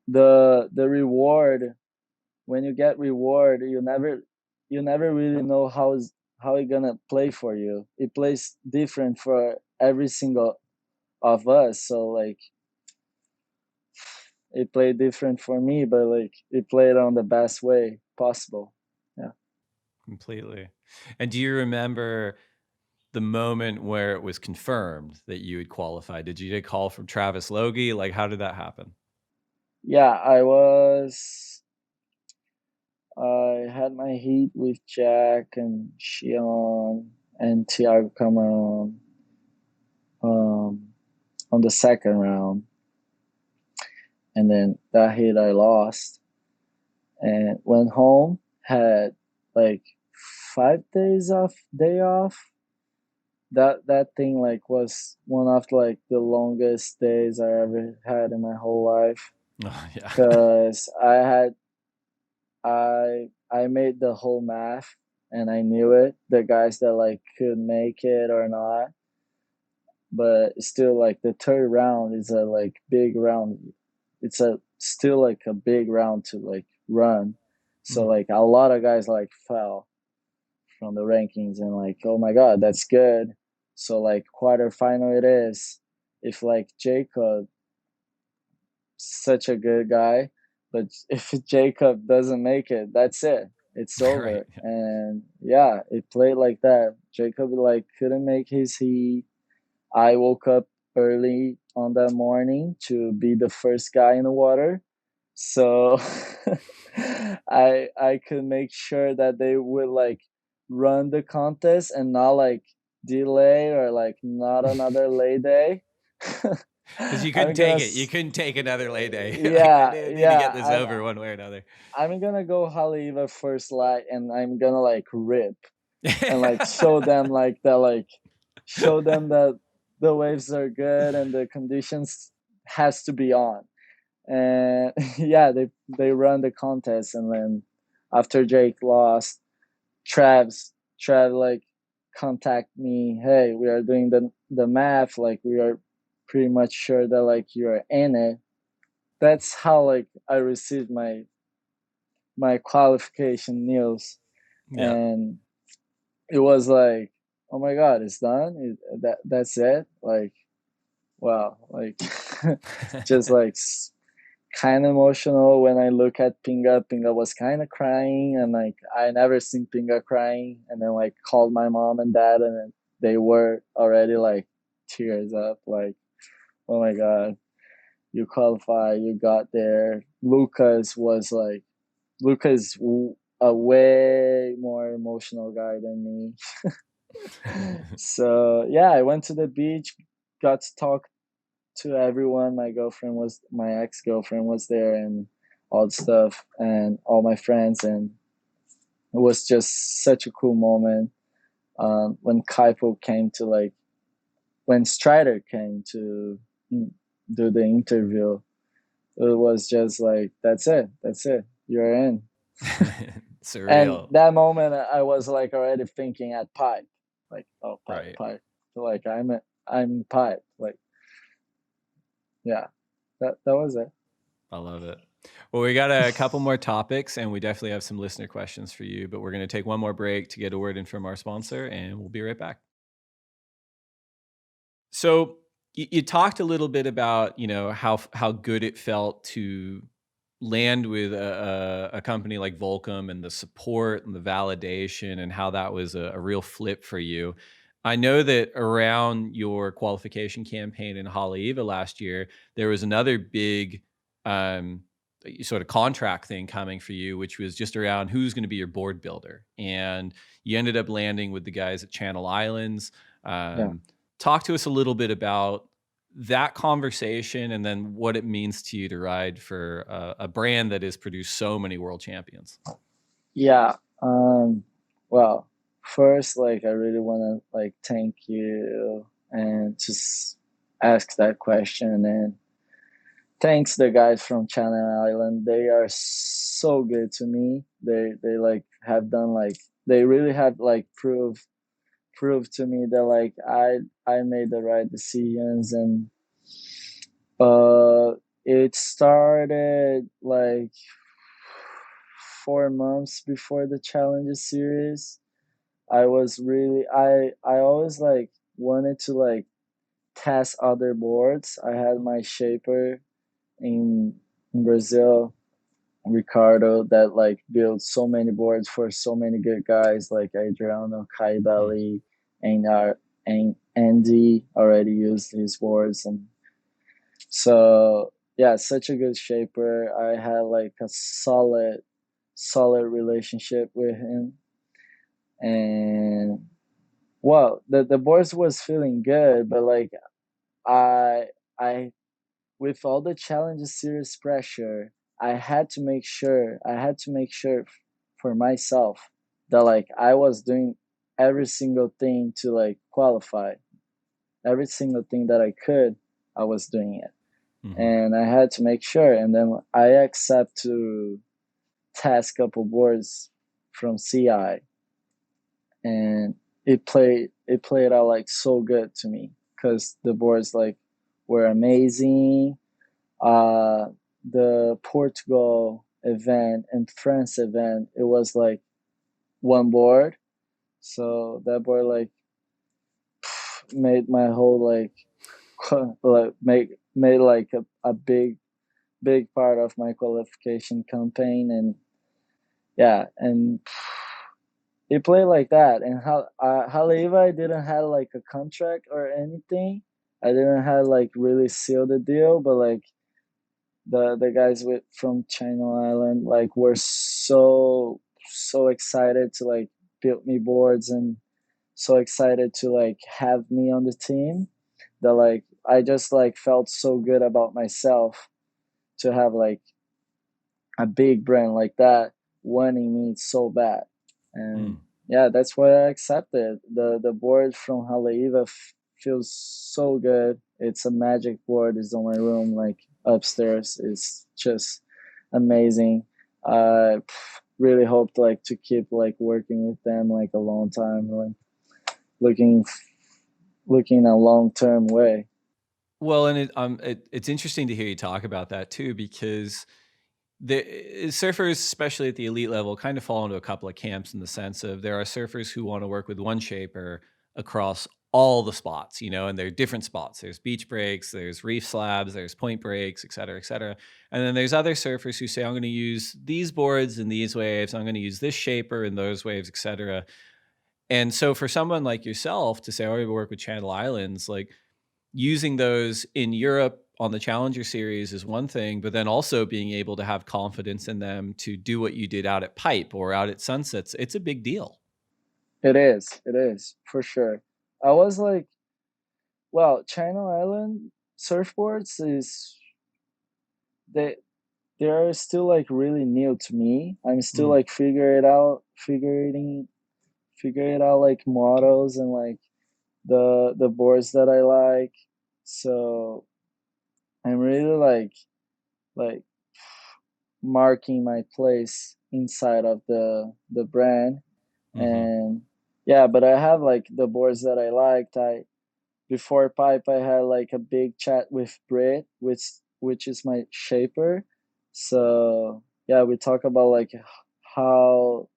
the reward, when you get reward, you never really know how it gonna play for you. It plays different for every single of us. So like it played different for me, but like it played on the best way possible. Yeah. Completely. And do you remember the moment where it was confirmed that you had qualified? Did you get a call from Travis Logie? Like, how did that happen? Yeah, I had my heat with Jack and Shion and Thiago Cameron on the second round. And then that heat I lost and went home, had like 5 days day off. That thing like was one of like the longest days I ever had in my whole life. Oh, yeah. Because I made the whole math and I knew it. The guys that like could make it or not. But still like the third round is a like big round. It's a still like a big round to like run. So like a lot of guys like fell from the rankings and like, oh my god, that's good. So like quarterfinal it is. If like Jacob, such a good guy, but if Jacob doesn't make it, that's it. It's over. Right. And yeah, it played like that. Jacob like couldn't make his heat. I woke up early on that morning to be the first guy in the water. So I could make sure that they would like run the contest and not like delay or like not another lay day. Because you couldn't take it. You couldn't take another lay day. Yeah, I need to yeah. get this over one way or another. I'm gonna go Haleiwa first leg and I'm gonna like rip and like show them that the waves are good and the conditions has to be on. And yeah, they run the contest and then after Jake lost, Trav like contact me, hey, we are doing the math, like we are pretty much sure that like you're in it. That's how like I received my qualification news. Yeah. And it was like, oh my god, it's done. That's it. Like, wow, like just like kind of emotional when I look at Pinga. Pinga was kind of crying, and like I never seen Pinga crying. And then like called my mom and dad, and then they were already like tears up, like, oh my god, you qualify, you got there. Lucas a way more emotional guy than me. So yeah, I went to the beach, got to talk to everyone. My ex-girlfriend was there and all the stuff and all my friends, and it was just such a cool moment. When Kaipo came to like when Strider came to do the interview, it was just like, that's it, you're in. Surreal. And that moment I was like already thinking at pipe, like, oh, pipe, Right. pipe. So, like I'm pipe, like, yeah, that was it. I love it. Well, we got a couple more topics and we definitely have some listener questions for you, but we're going to take one more break to get a word in from our sponsor and we'll be right back. So you talked a little bit about, how good it felt to land with a company like Volcom and the support and the validation and how that was a real flip for you. I know that around your qualification campaign in Haleiwa last year, there was another big sort of contract thing coming for you, which was just around who's going to be your board builder. And you ended up landing with the guys at Channel Islands. Talk to us a little bit about that conversation and then what it means to you to ride for a brand that has produced so many world champions. Yeah. Well, first, like, I really want to like thank you and just ask that question. And thanks the guys from Channel Island. They are so good to me. They like have done like they really have like proved to me that like I made the right decisions. And it started like 4 months before the challenges series. I was really I always like wanted to like test other boards. I had my shaper in in Brazil, Ricardo, that like built so many boards for so many good guys like Adriano, Kaibali, and Andy already used his boards. And so yeah, such a good shaper. I had like a solid relationship with him. And well, the boards was feeling good, but like I I with all the challenges, serious pressure, I had to make sure for myself that like I was doing every single thing to like qualify. Every single thing that I could, I was doing it. Mm-hmm. And I had to make sure. And then I accept to test couple boards from CI, and it played out like so good to me because the boards like were amazing. The Portugal event and France event, it was like one board. So that board like made my whole like like made like a big part of my qualification campaign. And yeah, and it played like that. And Haleiwa, I didn't have like a contract or anything. I didn't have like really seal the deal, but like the guys with from Channel Island like were so excited to like build me boards and so excited to like have me on the team that like I just like felt so good about myself to have like a big brand like that wanting me so bad. And yeah, that's why I accepted. The board from Haleiwa feels so good. It's a magic board. It's on my room, like upstairs. It's just amazing. I really hope like to keep like working with them like a long time, like looking looking a long term way. Well, and it's interesting to hear you talk about that too, because the surfers, especially at the elite level, kind of fall into a couple of camps in the sense of there are surfers who want to work with one shaper across all the spots, and there are different spots. There's beach breaks, there's reef slabs, there's point breaks, et cetera, et cetera. And then there's other surfers who say, I'm going to use these boards in these waves, I'm going to use this shaper in those waves, et cetera. And so for someone like yourself to say, oh, I work with Channel Islands, like using those in Europe on the Challenger Series is one thing, but then also being able to have confidence in them to do what you did out at Pipe or out at Sunsets, it's a big deal. It is for sure. I was like, well, Channel Island surfboards is they they're still like really new to me. I'm still like figure it out like models and like the boards that I like. So I'm really like marking my place inside of the brand. And yeah, but I have like the boards that I liked. I Before Pipe, I had like a big chat with Brit, which is my shaper. So yeah, we talk about like how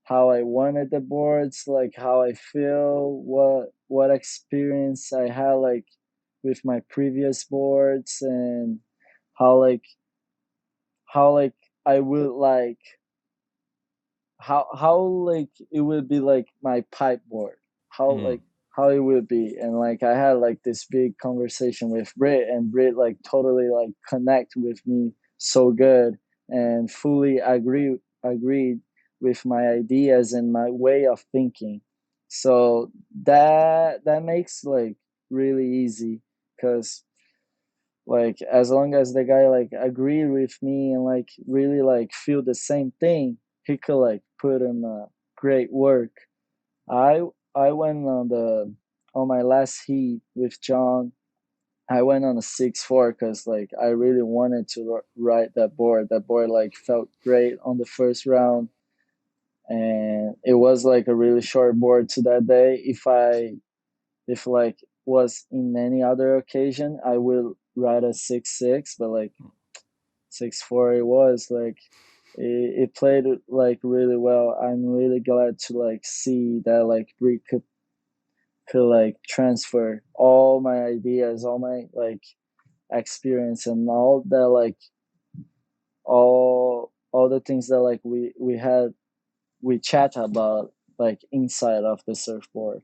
I wanted the boards, like how I feel, what experience I had like with my previous boards, and how like how like I would like how like it would be like my pipe board, how like how it would be. And like I had like this big conversation with Brit, and Brit like totally like connect with me so good and fully agreed with my ideas and my way of thinking. So that makes like really easy, because like as long as the guy like agree with me and like really like feel the same thing, he could like put in great work. I went on my last heat with John. I went on a 6-4 because like I really wanted to ride that board. That board like felt great on the first round, and it was like a really short board to that day. If like was in any other occasion, I will ride a 6-6, but like 6-4 it was like it played like really well. I'm really glad to like see that like Brie could like transfer all my ideas, all my like experience, and all that like all the things that like we chat about like inside of the surfboard.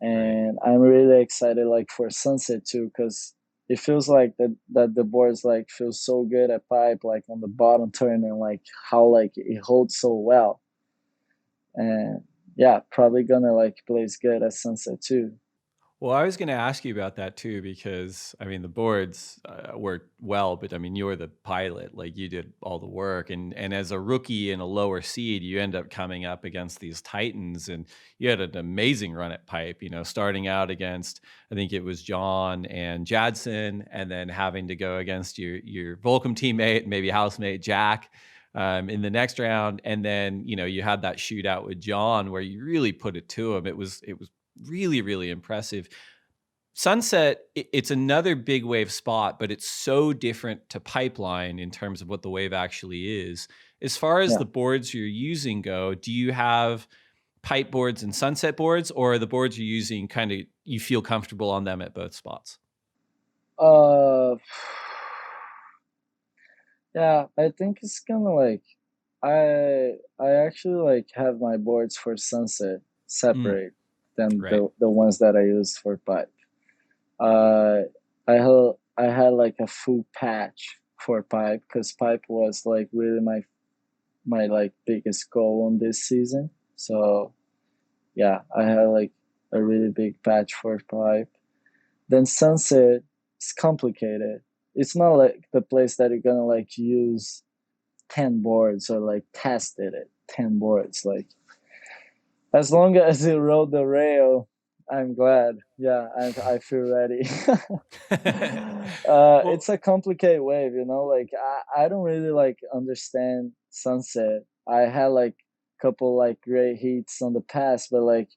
And I'm really excited like for sunset too, because it feels like that the boards like feel so good at pipe, like on the bottom turn, and like how like it holds so well. And yeah, probably gonna like plays good at sunset too. Well, I was going to ask you about that too, because I mean, the boards worked well, but I mean, you're the pilot, like you did all the work. And as a rookie in a lower seed, you end up coming up against these Titans, and you had an amazing run at pipe, you know, starting out against, I think it was John and Jadson, and then having to go against your Volcom teammate, maybe housemate Jack. In the next round, and then you know you had that shootout with John where you really put it to him. It was really, really impressive. Sunset, it's another big wave spot, but it's so different to Pipeline in terms of what the wave actually is. As far as the boards you're using go, do you have pipe boards and sunset boards, or are the boards you're using kind of, you feel comfortable on them at both spots? Yeah, I think it's kind of like I actually like have my boards for sunset separate than the ones that I use for pipe. I had like a full patch for pipe, because pipe was like really my like biggest goal on this season. So yeah, I had like a really big patch for pipe. Then sunset is complicated. It's not like the place that you're gonna like use 10 boards or like test it at 10 boards. Like as long as you rode the rail, I'm glad. Yeah, I feel ready. It's a complicated wave, you know. Like I don't really like understand sunset. I had like a couple like great heats on the past, but like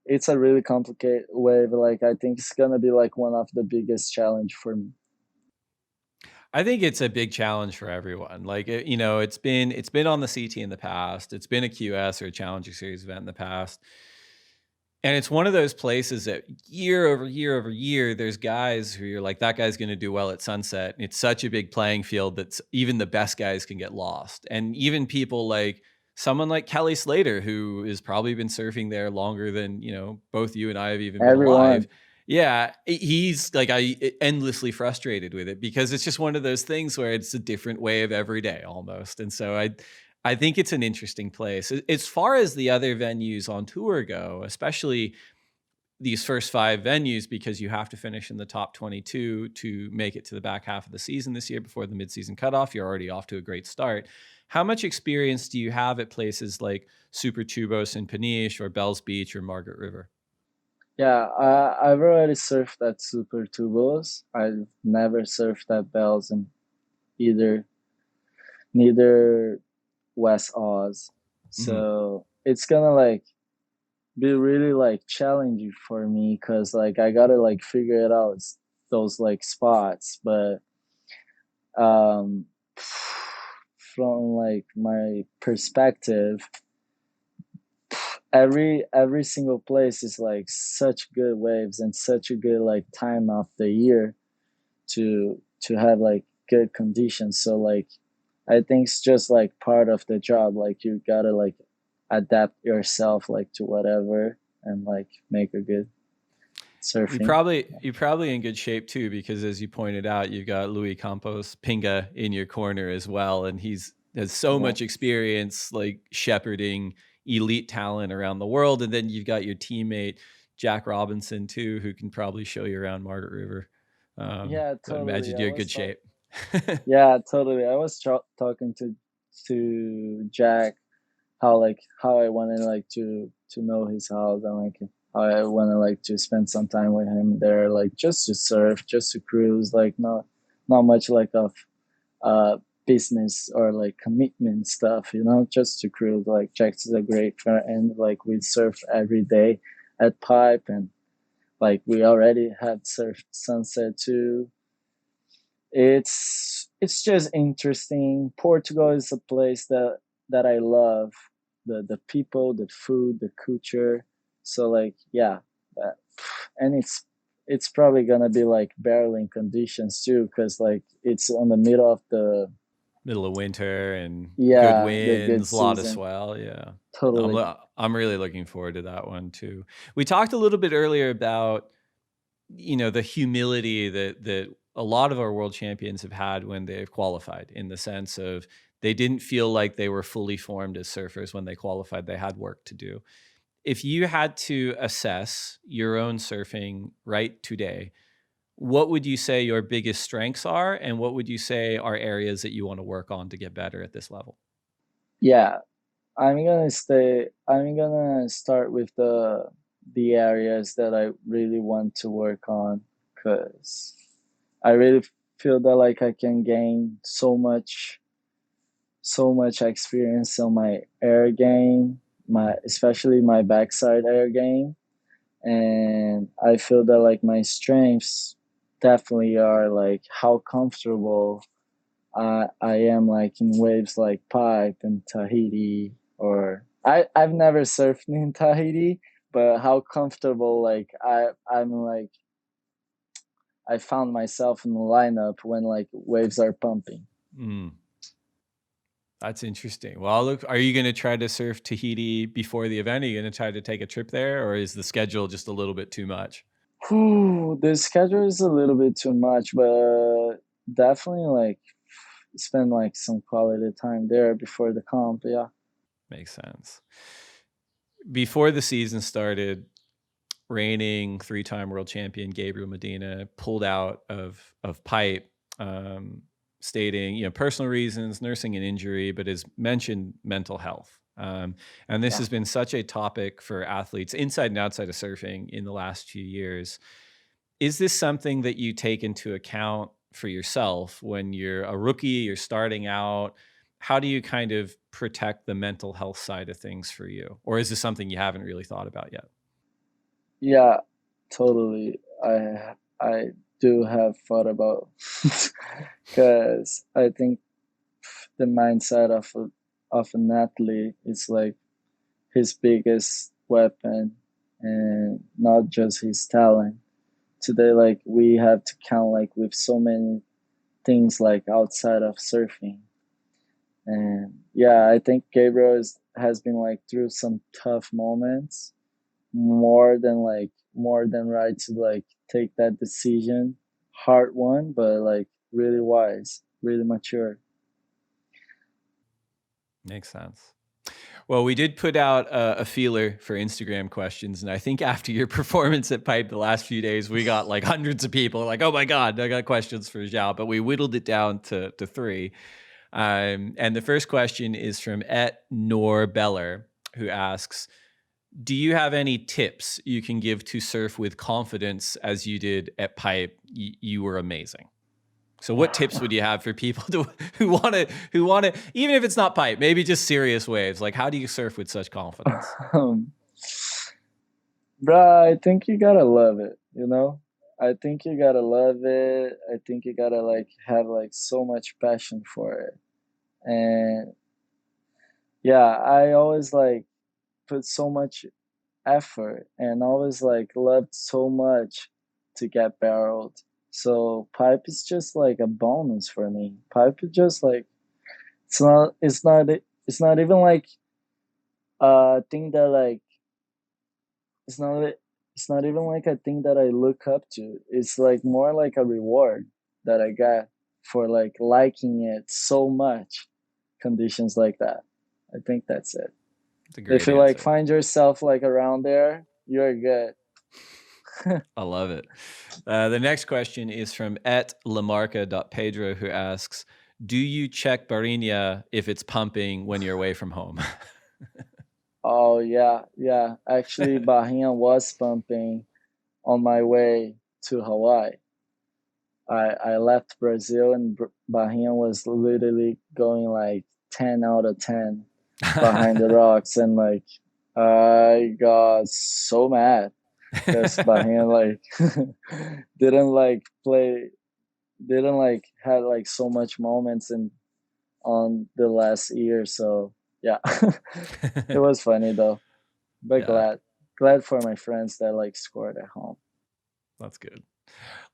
it's a really complicated wave. Like I think it's gonna be like one of the biggest challenge for me. I think it's a big challenge for everyone. Like, you know, it's been on the CT in the past. It's been a QS or a Challenger Series event in the past. And it's one of those places that year over year over year, there's guys who you're like, that guy's going to do well at sunset. And it's such a big playing field that even the best guys can get lost. And even people like someone like Kelly Slater, who has probably been surfing there longer than, you know, both you and I have even been alive. Yeah, he's like endlessly frustrated with it, because it's just one of those things where it's a different wave every day almost. And so I think it's an interesting place. As far as the other venues on tour go, especially these first 5 venues, because you have to finish in the top 22 to make it to the back half of the season this year before the midseason cutoff. You're already off to a great start. How much experience do you have at places like Super Chubos and Paniche or Bells Beach or Margaret River? Yeah, I've already surfed at Super Tubos. I've never surfed at Bells and neither West Oz. So it's gonna like be really like challenging for me, because like I gotta like figure it out, those like spots. But from like my perspective, every single place is like such good waves and such a good like time of the year to have like good conditions. So like I think it's just like part of the job. Like you gotta like adapt yourself like to whatever and like make a good surfing. You're probably in good shape too, because as you pointed out, you've got Louis Campos Pinga in your corner as well, and has so much experience like shepherding elite talent around the world. And then you've got your teammate Jack Robinson too, who can probably show you around Margaret River. Yeah, totally. So I imagine you're in good shape. Yeah, totally. I was talking to Jack how I wanted like to know his house, and like how I wanted like to spend some time with him there, like just to surf, just to cruise, like not much like of business or like commitment stuff, you know, just to cruise. Like Jack's is a great friend, and like we surf every day at Pipe, and like we already had surfed sunset too. It's just interesting. Portugal is a place that I love. The people, the food, the culture. So like yeah, and it's probably gonna be like barreling conditions too, because like it's on the middle of the middle of winter and Yeah, good the good winds, a lot of season. swell. Yeah. Totally. I'm really looking forward to that one too. We talked a little bit earlier about, the humility that a lot of our world champions have had when they've qualified, in the sense of they didn't feel like they were fully formed as surfers when they qualified. They had work to do. If you had to assess your own surfing right today, what would you say your biggest strengths are, and what would you say are areas that you want to work on to get better at this level? Yeah, I'm gonna start with the areas that I really want to work on, because I really feel that like I can gain so much experience on my air game, my especially my backside air game. And I feel that like my strengths definitely are like how comfortable I am like in waves like Pipe and Tahiti, or I've never surfed in Tahiti, but how comfortable like I'm like I found myself in the lineup when like waves are pumping. Mm, that's interesting. Well, look, are you going to try to surf Tahiti before the event? Are you going to try to take a trip there, or is the schedule just a little bit too much? Whew, the schedule is a little bit too much, but definitely like spend like some quality time there before the comp. Yeah. Makes sense. Before the season started, reigning three-time world champion Gabriel Medina pulled out of Pipe, stating personal reasons, nursing an injury, but has mentioned mental health. And this Yeah. has been such a topic for athletes inside and outside of surfing in the last few years. Is this something that you take into account for yourself when you're a rookie, you're starting out? How do you kind of protect the mental health side of things for you? Or is this something you haven't really thought about yet? Yeah, totally. I do have thought about because I think the mindset of an athlete is like his biggest weapon, and not just his talent. Today, like we have to count like with so many things like outside of surfing. And yeah, I think Gabriel has been like through some tough moments, more than right to like take that decision. Hard one, but like really wise, really mature. Makes sense. Well, we did put out a feeler for Instagram questions, and I think after your performance at Pipe the last few days, we got like hundreds of people like, "Oh my God, I got questions for Joao," but we whittled it down to three. And the first question is from @Nor Beller, who asks, "Do you have any tips you can give to surf with confidence as you did at Pipe? You were amazing." So what tips would you have for people who want to, even if it's not Pipe, maybe just serious waves? Like, how do you surf with such confidence? um, Bruh, I think you gotta love it, you know? I think you gotta love it. I think you gotta like have like so much passion for it. And yeah, I always like put so much effort and always like loved so much to get barreled. So pipe is just like a bonus for me. Pipe is just like it's not even like a thing that like it's not it's not even like a thing that I look up to. It's like more like a reward that I got for like liking it so much. Conditions like that. I think that's it. It's a great If you like answer. find yourself like around there, you're good. I love it. The next question is from @lamarca.pedro, who asks, "Do you check Barina if it's pumping when you're away from home?" Oh yeah, yeah. Actually, Barina was pumping on my way to Hawaii. I left Brazil and Barina was literally going like 10 out of 10 behind the rocks, and like I got so mad because Barina like didn't like play, didn't like had like so much moments in on the last year. So yeah, it was funny though, but Yeah, glad for my friends that like scored at home. that's good.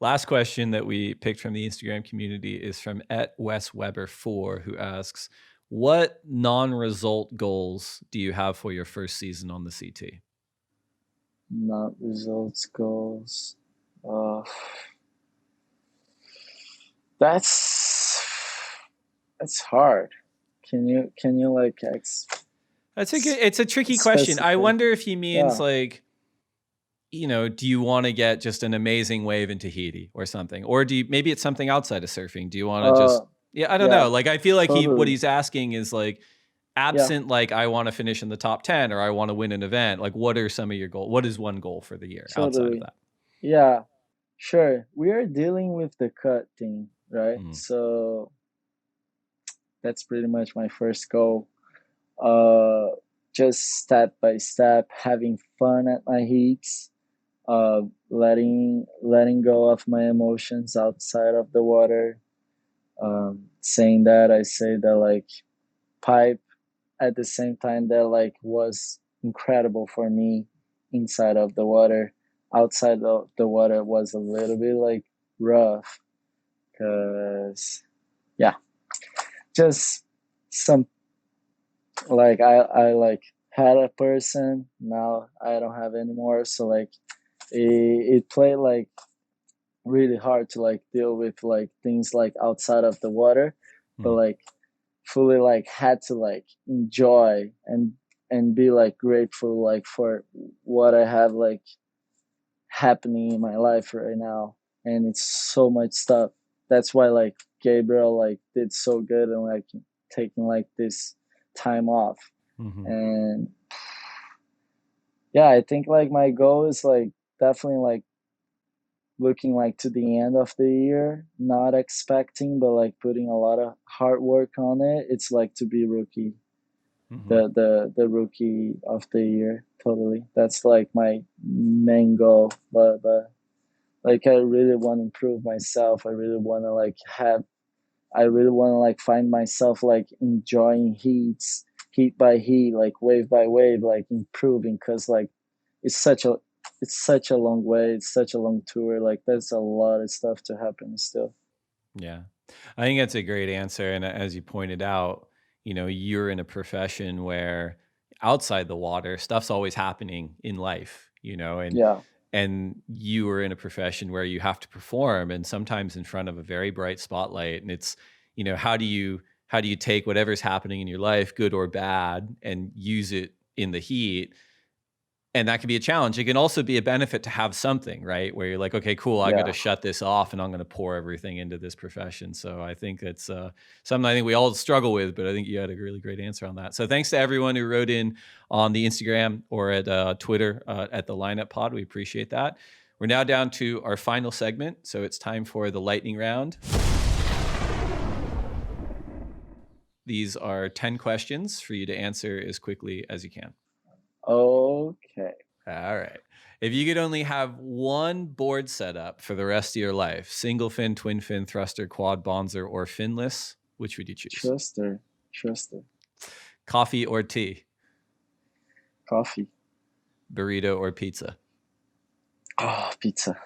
Last question that we picked from the Instagram community is from @WesWeber4, who asks, what non-result goals do you have for your first season on the CT? Not results goals. That's hard. Can you like It's a tricky question. I wonder if he means like, do you want to get just an amazing wave in Tahiti or something? Or maybe it's something outside of surfing. Do you want to I don't know. Like, I feel like what he's asking is like, absent like I want to finish in the top 10 or I want to win an event. Like, what are some of your goals? What is one goal for the year outside of that? Yeah, sure. We are dealing with the cut thing, right? So that's pretty much my first goal. Just step by step, having fun at my heats, letting go of my emotions outside of the water. Saying that, I say that like pipe at the same time that like was incredible for me inside of the water. Outside of the water was a little bit like rough because just some like I like had a person, now I don't have anymore, so like it played like really hard to like deal with like things like outside of the water, but like fully like had to like enjoy and be like grateful like for what I have like happening in my life right now. And it's so much stuff. That's why like Gabriel like did so good and like taking like this time off. And I think like my goal is like definitely like looking like to the end of the year, not expecting, but like putting a lot of hard work on it. It's like to be rookie, the rookie of the year. Totally, that's like my main goal. But like I really want to improve myself. I really want to like find myself like enjoying heat by heat, like wave by wave, like improving, because like it's such a long way, it's such a long tour, like there's a lot of stuff to happen still. Yeah, I think that's a great answer. And as you pointed out, you're in a profession where outside the water stuff's always happening in life, and you are in a profession where you have to perform, and sometimes in front of a very bright spotlight. And it's, how do you take whatever's happening in your life, good or bad, and use it in the heat? And that can be a challenge. It can also be a benefit to have something, right? Where you're like, okay, cool, I'm going to shut this off and I'm going to pour everything into this profession. So I think that's something I think we all struggle with, but I think you had a really great answer on that. So thanks to everyone who wrote in on the Instagram or at Twitter at the Lineup Pod. We appreciate that. We're now down to our final segment. So it's time for the lightning round. These are 10 questions for you to answer as quickly as you can. Okay. All right. If you could only have one board setup for the rest of your life, single fin, twin fin, thruster, quad, bonzer, or finless, which would you choose? Thruster. Coffee or tea? Coffee. Burrito or pizza? Oh, pizza.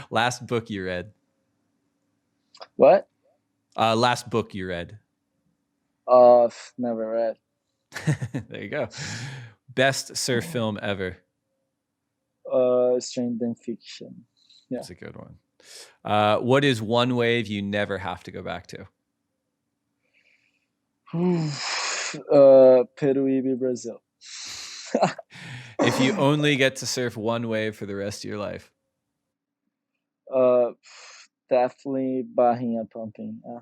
Last book you read? What? Last book you read? Never read. There you go. Best surf film ever? Stranger Fiction. Yeah. That's a good one. What is one wave you never have to go back to? Peruíbe, Brazil. If you only get to surf one wave for the rest of your life? Definitely Barina pumping. Yeah.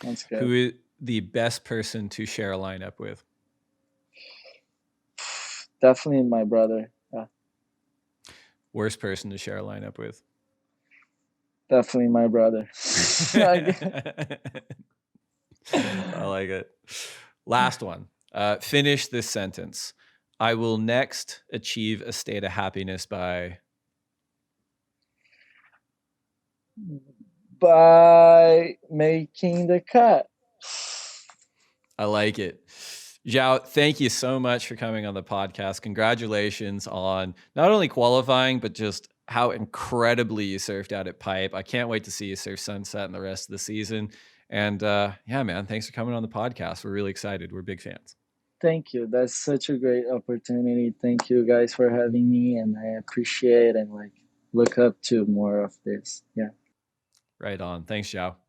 That's good. Who is the best person to share a lineup with? Definitely my brother. Yeah. Worst person to share a lineup with? Definitely my brother. I like it. Last one. Finish this sentence. I will next achieve a state of happiness by making the cut. I like it. Joao, thank you so much for coming on the podcast. Congratulations on not only qualifying, but just how incredibly you surfed out at Pipe. I can't wait to see you surf Sunset and the rest of the season. And yeah, man, thanks for coming on the podcast. We're really excited. We're big fans. Thank you. That's such a great opportunity. Thank you guys for having me, and I appreciate and like look up to more of this. Yeah. Right on. Thanks, Joao.